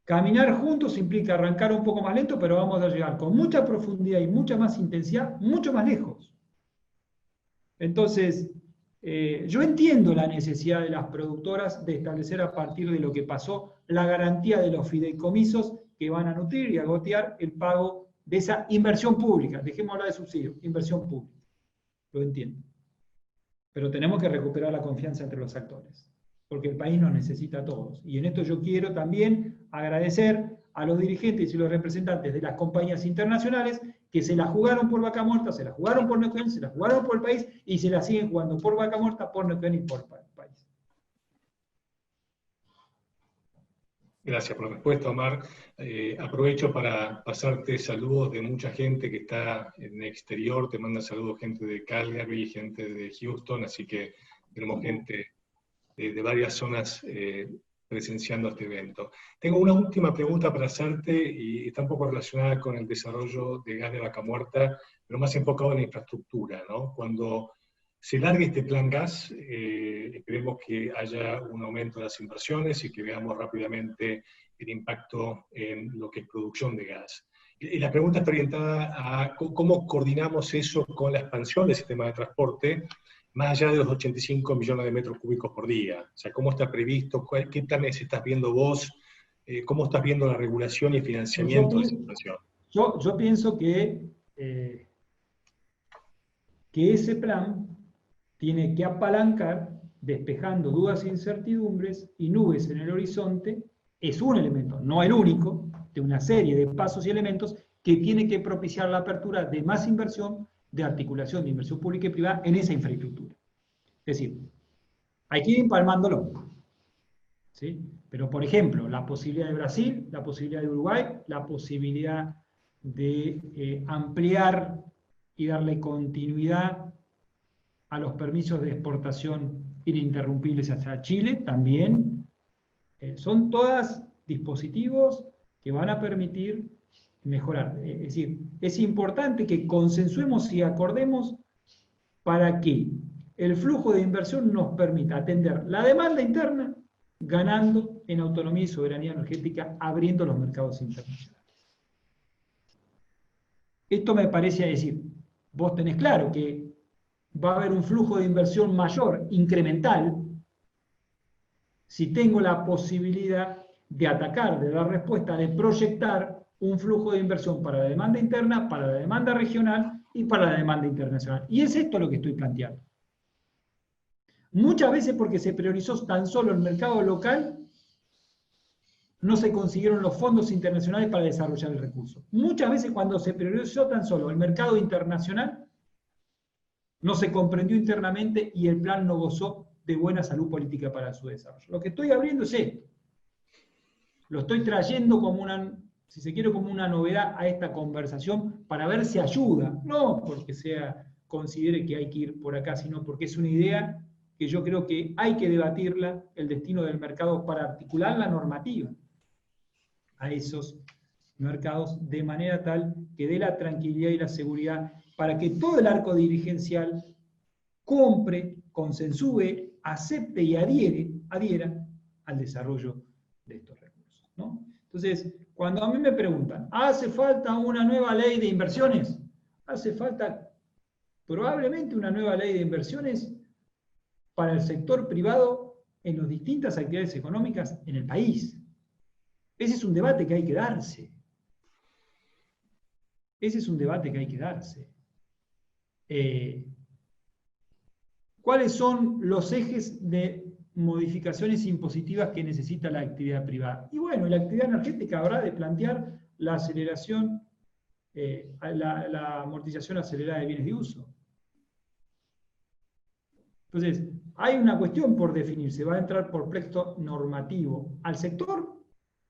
B: caminar juntos implica arrancar un poco más lento, pero vamos a llegar con mucha profundidad y mucha más intensidad, mucho más lejos. Entonces, yo entiendo la necesidad de las productoras de establecer a partir de lo que pasó la garantía de los fideicomisos que van a nutrir y a gotear el pago de esa inversión pública. Dejemos hablar de subsidio, inversión pública. Lo entiendo. Pero tenemos que recuperar la confianza entre los actores, porque el país nos necesita a todos. Y en esto yo quiero también agradecer a los dirigentes y los representantes de las compañías internacionales que se la jugaron por Vaca Muerta, se la jugaron por Neuquén, se la jugaron por el país y se la siguen jugando por Vaca Muerta, por Neuquén y por el país.
A: Gracias por la respuesta, Omar. Aprovecho para pasarte saludos de mucha gente que está en el exterior. Te manda saludos gente de Calgary, gente de Houston, así que tenemos gente de varias zonas presenciando este evento. Tengo una última pregunta para hacerte y está un poco relacionada con el desarrollo de gas de Vaca Muerta, pero más enfocado en la infraestructura, ¿no? Cuando se largue este plan gas, esperemos que haya un aumento de las inversiones y que veamos rápidamente el impacto en lo que es producción de gas. Y la pregunta está orientada a cómo coordinamos eso con la expansión del sistema de transporte, más allá de los 85 millones de metros cúbicos por día. O sea, ¿cómo está previsto? ¿Qué planes estás viendo vos? ¿Cómo estás viendo la regulación y el financiamiento de esa expansión?
B: Yo pienso que ese plan tiene que apalancar, despejando dudas e incertidumbres y nubes en el horizonte, es un elemento, no el único, de una serie de pasos y elementos que tiene que propiciar la apertura de más inversión, de articulación de inversión pública y privada en esa infraestructura. Es decir, hay que ir empalmándolo. ¿Sí? Pero, por ejemplo, la posibilidad de Brasil, la posibilidad de Uruguay, la posibilidad de ampliar y darle continuidad a los permisos de exportación ininterrumpibles hacia Chile, también, son todas dispositivos que van a permitir mejorar. Es decir, es importante que consensuemos y acordemos para que el flujo de inversión nos permita atender la demanda interna, ganando en autonomía y soberanía energética, abriendo los mercados internacionales. Esto me parece decir, vos tenés claro que va a haber un flujo de inversión mayor, incremental, si tengo la posibilidad de atacar, de dar respuesta, de proyectar un flujo de inversión para la demanda interna, para la demanda regional y para la demanda internacional. Y es esto lo que estoy planteando. Muchas veces porque se priorizó tan solo el mercado local, no se consiguieron los fondos internacionales para desarrollar el recurso. Muchas veces cuando se priorizó tan solo el mercado internacional, no se comprendió internamente y el plan no gozó de buena salud política para su desarrollo. Lo que estoy abriendo es esto. Lo estoy trayendo como una, si se quiere, como una novedad a esta conversación para ver si ayuda. No porque considere que hay que ir por acá, sino porque es una idea que yo creo que hay que debatirla, el destino del mercado, para articular la normativa a esos mercados de manera tal que dé la tranquilidad y la seguridad para que todo el arco compre, consensúe, acepte y adhiera al desarrollo de estos recursos, ¿no? Entonces, cuando a mí me preguntan, ¿hace falta una nueva ley de inversiones? Hace falta probablemente una nueva ley de inversiones para el sector privado en las distintas actividades económicas en el país. Ese es un debate que hay que darse. Ese es un debate que hay que darse. ¿Cuáles son los ejes de modificaciones impositivas que necesita la actividad privada? Y bueno, la actividad energética habrá de plantear la aceleración, la amortización acelerada de bienes de uso. Entonces, hay una cuestión por definir. ¿Se va a entrar por pleito normativo al sector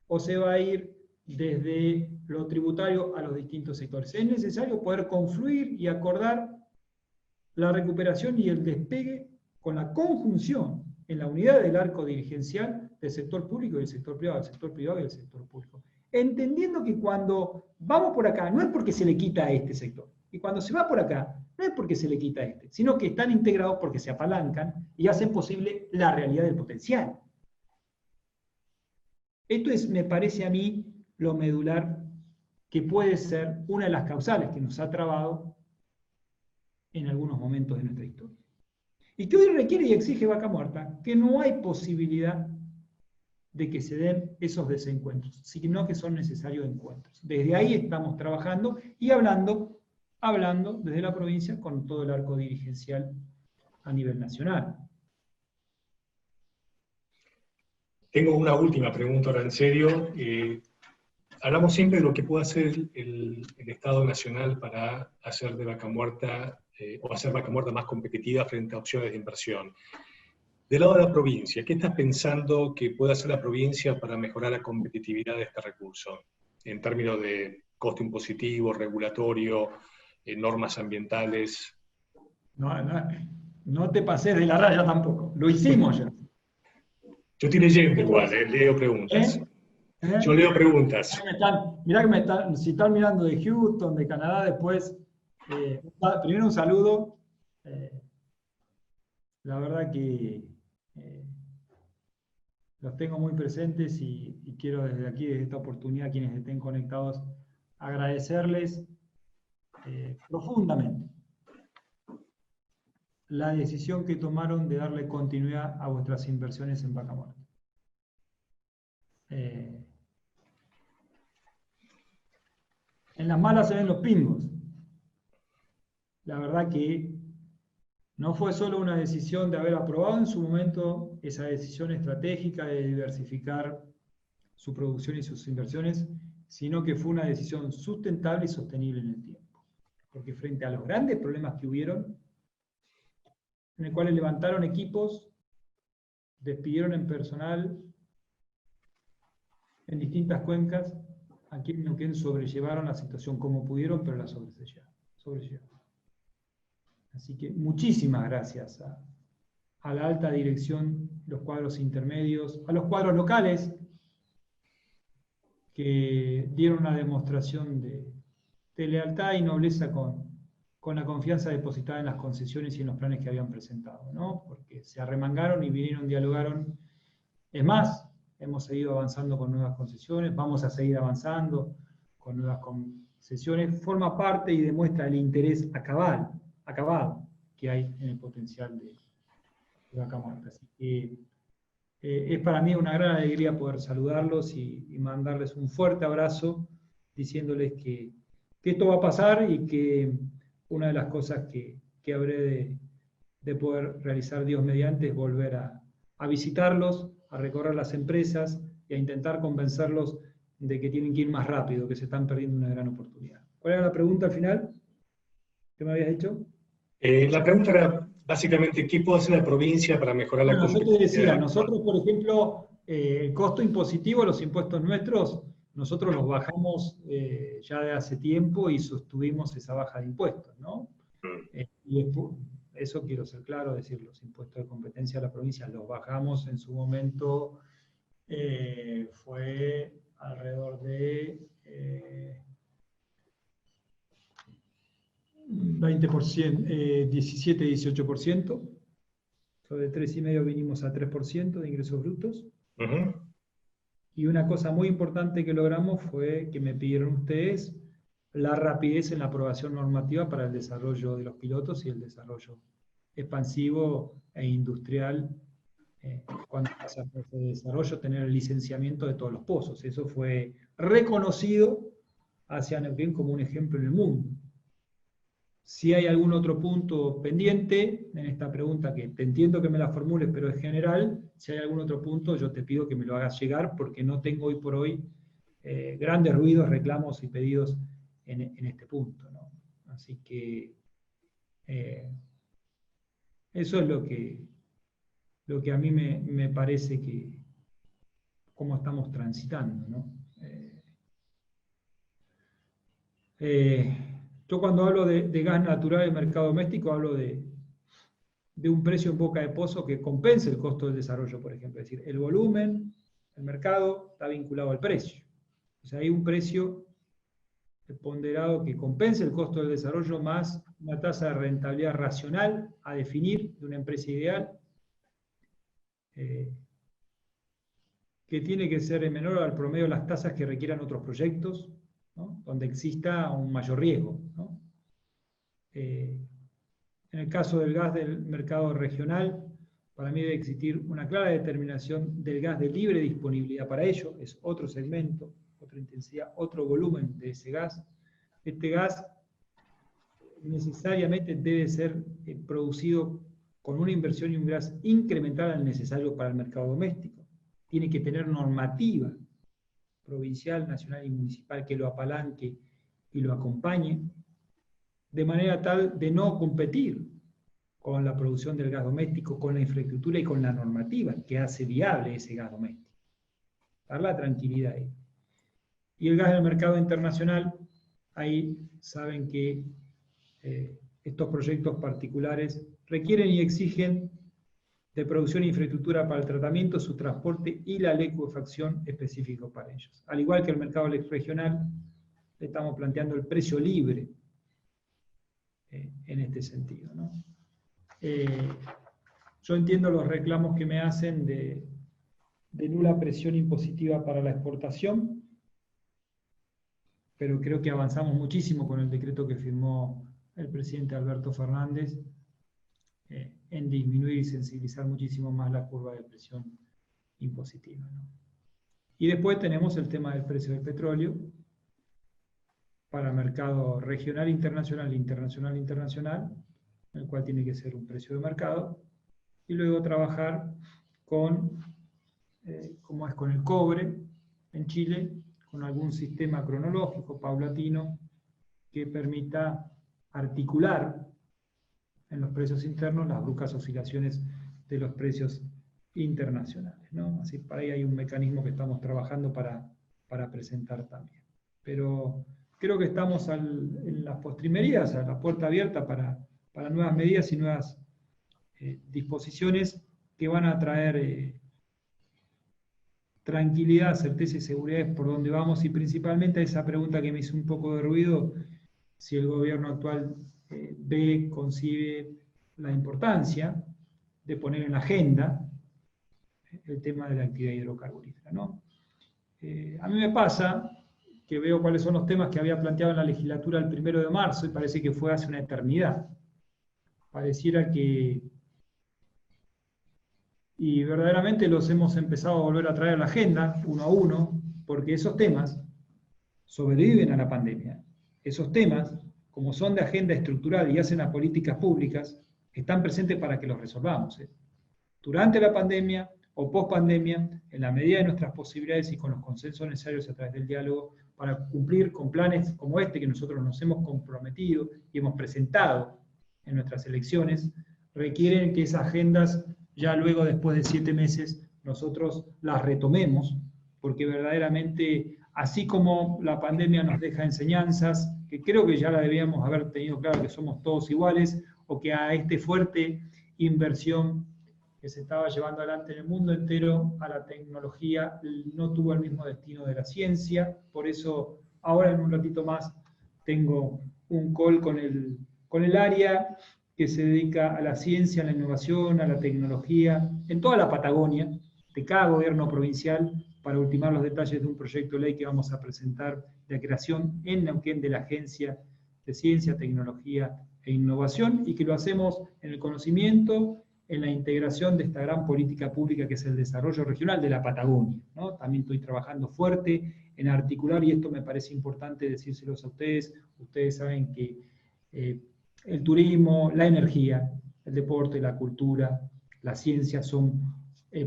B: o se va a ir desde lo tributario a los distintos sectores. Es necesario poder confluir y acordar la recuperación y el despegue con la conjunción en la unidad del arco dirigencial del sector público y del sector privado, del sector privado y del sector público. Entendiendo que cuando vamos por acá, no es porque se le quita a este sector, y cuando se va por acá, no es porque se le quita a este, sino que están integrados porque se apalancan y hacen posible la realidad del potencial. Esto es, me parece a mí, lo medular que puede ser una de las causales que nos ha trabado en algunos momentos de nuestra historia. Y que hoy requiere y exige Vaca Muerta, que no hay posibilidad de que se den esos desencuentros, sino que son necesarios encuentros. Desde ahí estamos trabajando y hablando desde la provincia con todo el arco dirigencial a nivel nacional.
A: Tengo una última pregunta ahora en serio. Hablamos siempre de lo que puede hacer el Estado Nacional para hacer de Vaca Muerta o hacer Vaca Muerta más competitiva frente a opciones de inversión. Del lado de la provincia, ¿qué estás pensando que puede hacer la provincia para mejorar la competitividad de este recurso? En términos de costo impositivo, regulatorio, normas ambientales.
B: No te pases de la raya tampoco. Lo hicimos ya.
A: Yo estoy leyendo igual, leo preguntas. Yo leo preguntas.
B: Mirá que si están mirando de Houston, de Canadá, después, primero un saludo. La verdad que los tengo muy presentes y quiero desde aquí, desde esta oportunidad, quienes estén conectados, agradecerles profundamente la decisión que tomaron de darle continuidad a vuestras inversiones en Vaca Muerta. En las malas se ven los pingos. La verdad que no fue solo una decisión de haber aprobado en su momento esa decisión estratégica de diversificar su producción y sus inversiones, sino que fue una decisión sustentable y sostenible en el tiempo. Porque frente a los grandes problemas que hubieron, en el cual levantaron equipos, despidieron en personal en distintas cuencas, aquí en Neuquén sobrellevaron la situación como pudieron, pero la sobrellevaron. Así que muchísimas gracias a la alta dirección, los cuadros intermedios, a los cuadros locales, que dieron una demostración de lealtad y nobleza con la confianza depositada en las concesiones y en los planes que habían presentado, ¿no? Porque se arremangaron y vinieron, dialogaron. Es más, hemos seguido avanzando con nuevas concesiones, vamos a seguir avanzando con nuevas concesiones. Forma parte y demuestra el interés acabado que hay en el potencial de Vaca Muerta. Así que es para mí una gran alegría poder saludarlos y mandarles un fuerte abrazo, diciéndoles que esto va a pasar y que una de las cosas que habré de poder realizar Dios mediante es volver a visitarlos, a recorrer las empresas y a intentar convencerlos de que tienen que ir más rápido, que se están perdiendo una gran oportunidad. ¿Cuál era la pregunta al final que me habías hecho?
A: La pregunta era básicamente, ¿qué puede hacer la provincia para mejorar la competitividad?
B: Yo te decía, nosotros, por ejemplo, el costo impositivo, los impuestos nuestros, nosotros los bajamos ya de hace tiempo y sostuvimos esa baja de impuestos, ¿no? Y eso quiero ser claro, decir, los impuestos de competencia de la provincia los bajamos en su momento, fue alrededor de 20%, 17-18%. De 3,5 vinimos a 3% de ingresos brutos. Y una cosa muy importante que logramos fue que me pidieron ustedes la rapidez en la aprobación normativa para el desarrollo de los pilotos y el desarrollo expansivo e industrial. Cuando pasa por ese desarrollo, tener el licenciamiento de todos los pozos. Eso fue reconocido hacia Neuquén como un ejemplo en el mundo. Si hay algún otro punto pendiente en esta pregunta, que te entiendo que me la formules, pero es general, si hay algún otro punto, yo te pido que me lo hagas llegar, porque no tengo hoy por hoy grandes ruidos, reclamos y pedidos en este punto, ¿no? Así que eso es lo que a mí me parece que cómo estamos transitando, ¿no? Yo cuando hablo de gas natural en mercado doméstico, hablo de un precio en boca de pozo que compense el costo del desarrollo, por ejemplo. Es decir, el volumen, el mercado, está vinculado al precio. O sea, hay un precio ponderado que compense el costo del desarrollo más una tasa de rentabilidad racional a definir de una empresa ideal, que tiene que ser menor al promedio de las tasas que requieran otros proyectos, ¿no?, donde exista un mayor riesgo, ¿no? En el caso del gas del mercado regional, para mí debe existir una clara determinación del gas de libre disponibilidad para ello, es otro segmento, otra intensidad, otro volumen de ese gas. Este gas necesariamente debe ser producido con una inversión y un gas incremental al necesario para el mercado doméstico. Tiene que tener normativa provincial, nacional y municipal que lo apalanque y lo acompañe, de manera tal de no competir con la producción del gas doméstico, con la infraestructura y con la normativa que hace viable ese gas doméstico. Dar la tranquilidad ahí. Y el gas del mercado internacional, ahí saben que estos proyectos particulares requieren y exigen de producción e infraestructura para el tratamiento, su transporte y la licuefacción específicos para ellos. Al igual que el mercado regional, estamos planteando el precio libre en este sentido, ¿no? Yo entiendo los reclamos que me hacen de nula presión impositiva para la exportación, pero creo que avanzamos muchísimo con el decreto que firmó el presidente Alberto Fernández en disminuir y sensibilizar muchísimo más la curva de presión impositiva, ¿no? Y después tenemos el tema del precio del petróleo para mercado regional, internacional, internacional, el cual tiene que ser un precio de mercado, y luego trabajar con, como es con el cobre en Chile, con algún sistema cronológico, paulatino, que permita articular en los precios internos las bruscas oscilaciones de los precios internacionales, ¿no? Así, para ahí hay un mecanismo que estamos trabajando para presentar también. Pero creo que estamos en las postrimerías, a la puerta abierta para nuevas medidas y nuevas disposiciones que van a traer tranquilidad, certeza y seguridad por donde vamos, y principalmente esa pregunta que me hizo un poco de ruido, si el gobierno actual concibe la importancia de poner en la agenda el tema de la actividad hidrocarburífera, ¿no? A mí me pasa que veo cuáles son los temas que había planteado en la legislatura el 1 de marzo y parece que fue hace una eternidad. Pareciera que... Y verdaderamente los hemos empezado a volver a traer a la agenda, uno a uno, porque esos temas sobreviven a la pandemia. Esos temas, como son de agenda estructural y hacen las políticas públicas, están presentes para que los resolvamos, durante la pandemia o post pandemia, en la medida de nuestras posibilidades y con los consensos necesarios a través del diálogo, para cumplir con planes como este que nosotros nos hemos comprometido y hemos presentado en nuestras elecciones, requieren que esas agendas, ya luego después de 7 meses, nosotros las retomemos, porque verdaderamente, así como la pandemia nos deja enseñanzas, que creo que ya la debíamos haber tenido claro que somos todos iguales, o que a esta fuerte inversión que se estaba llevando adelante en el mundo entero a la tecnología no tuvo el mismo destino de la ciencia. Por eso ahora en un ratito más tengo un call con el área que se dedica a la ciencia, a la innovación, a la tecnología, en toda la Patagonia, de cada gobierno provincial, para ultimar los detalles de un proyecto de ley que vamos a presentar de creación en Neuquén de la Agencia de Ciencia, Tecnología e Innovación, y que lo hacemos en el conocimiento, en la integración de esta gran política pública que es el desarrollo regional de la Patagonia, ¿no? También estoy trabajando fuerte en articular, y esto me parece importante decírselos a ustedes. Ustedes saben que el turismo, la energía, el deporte, la cultura, la ciencia son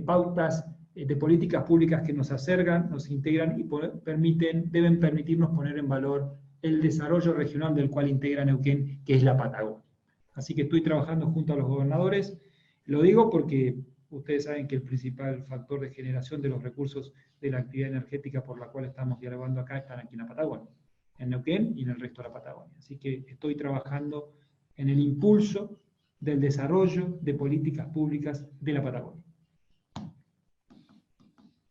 B: pautas de políticas públicas que nos acercan, nos integran y deben permitirnos poner en valor el desarrollo regional del cual integra Neuquén, que es la Patagonia. Así que estoy trabajando junto a los gobernadores. Lo digo porque ustedes saben que el principal factor de generación de los recursos de la actividad energética por la cual estamos dialogando acá están aquí en la Patagonia. en Neuquén y en el resto de la Patagonia. Así que estoy trabajando en el impulso del desarrollo de políticas públicas de la Patagonia.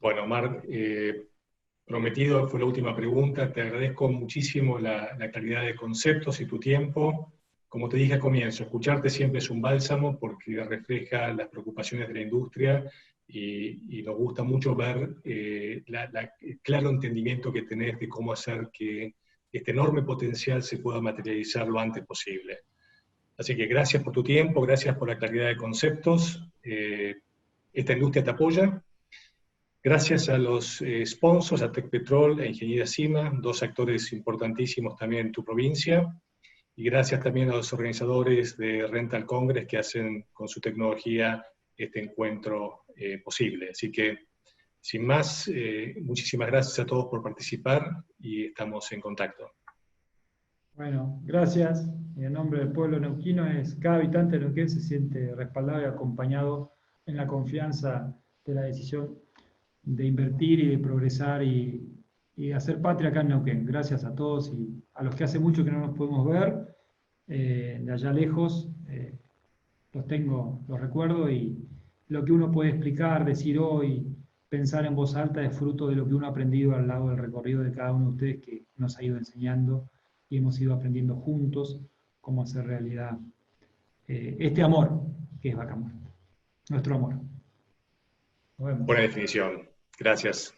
A: Bueno, Omar, prometido fue la última pregunta. Te agradezco muchísimo la claridad de conceptos y tu tiempo. Como te dije al comienzo, escucharte siempre es un bálsamo porque refleja las preocupaciones de la industria y nos gusta mucho ver el claro entendimiento que tenés de cómo hacer que este enorme potencial se pueda materializar lo antes posible. Así que gracias por tu tiempo, gracias por la claridad de conceptos. Esta industria te apoya. Gracias a los sponsors, a Tecpetrol, a Ingeniería Cima, dos actores importantísimos también en tu provincia. Y gracias también a los organizadores de Rental Congress que hacen con su tecnología este encuentro posible. Así que, sin más, muchísimas gracias a todos por participar y estamos en contacto.
B: Bueno, gracias. Y en nombre del pueblo neuquino, cada habitante de Neuquén se siente respaldado y acompañado en la confianza de la decisión de invertir y de progresar y hacer patria acá en Neuquén. Gracias a todos y a los que hace mucho que no nos podemos ver, de allá lejos, los recuerdo, y lo que uno puede explicar, decir hoy, pensar en voz alta es fruto de lo que uno ha aprendido al lado del recorrido de cada uno de ustedes que nos ha ido enseñando y hemos ido aprendiendo juntos cómo hacer realidad este amor que es Vaca Muerta, nuestro amor. Nos vemos.
A: Buena definición. Gracias.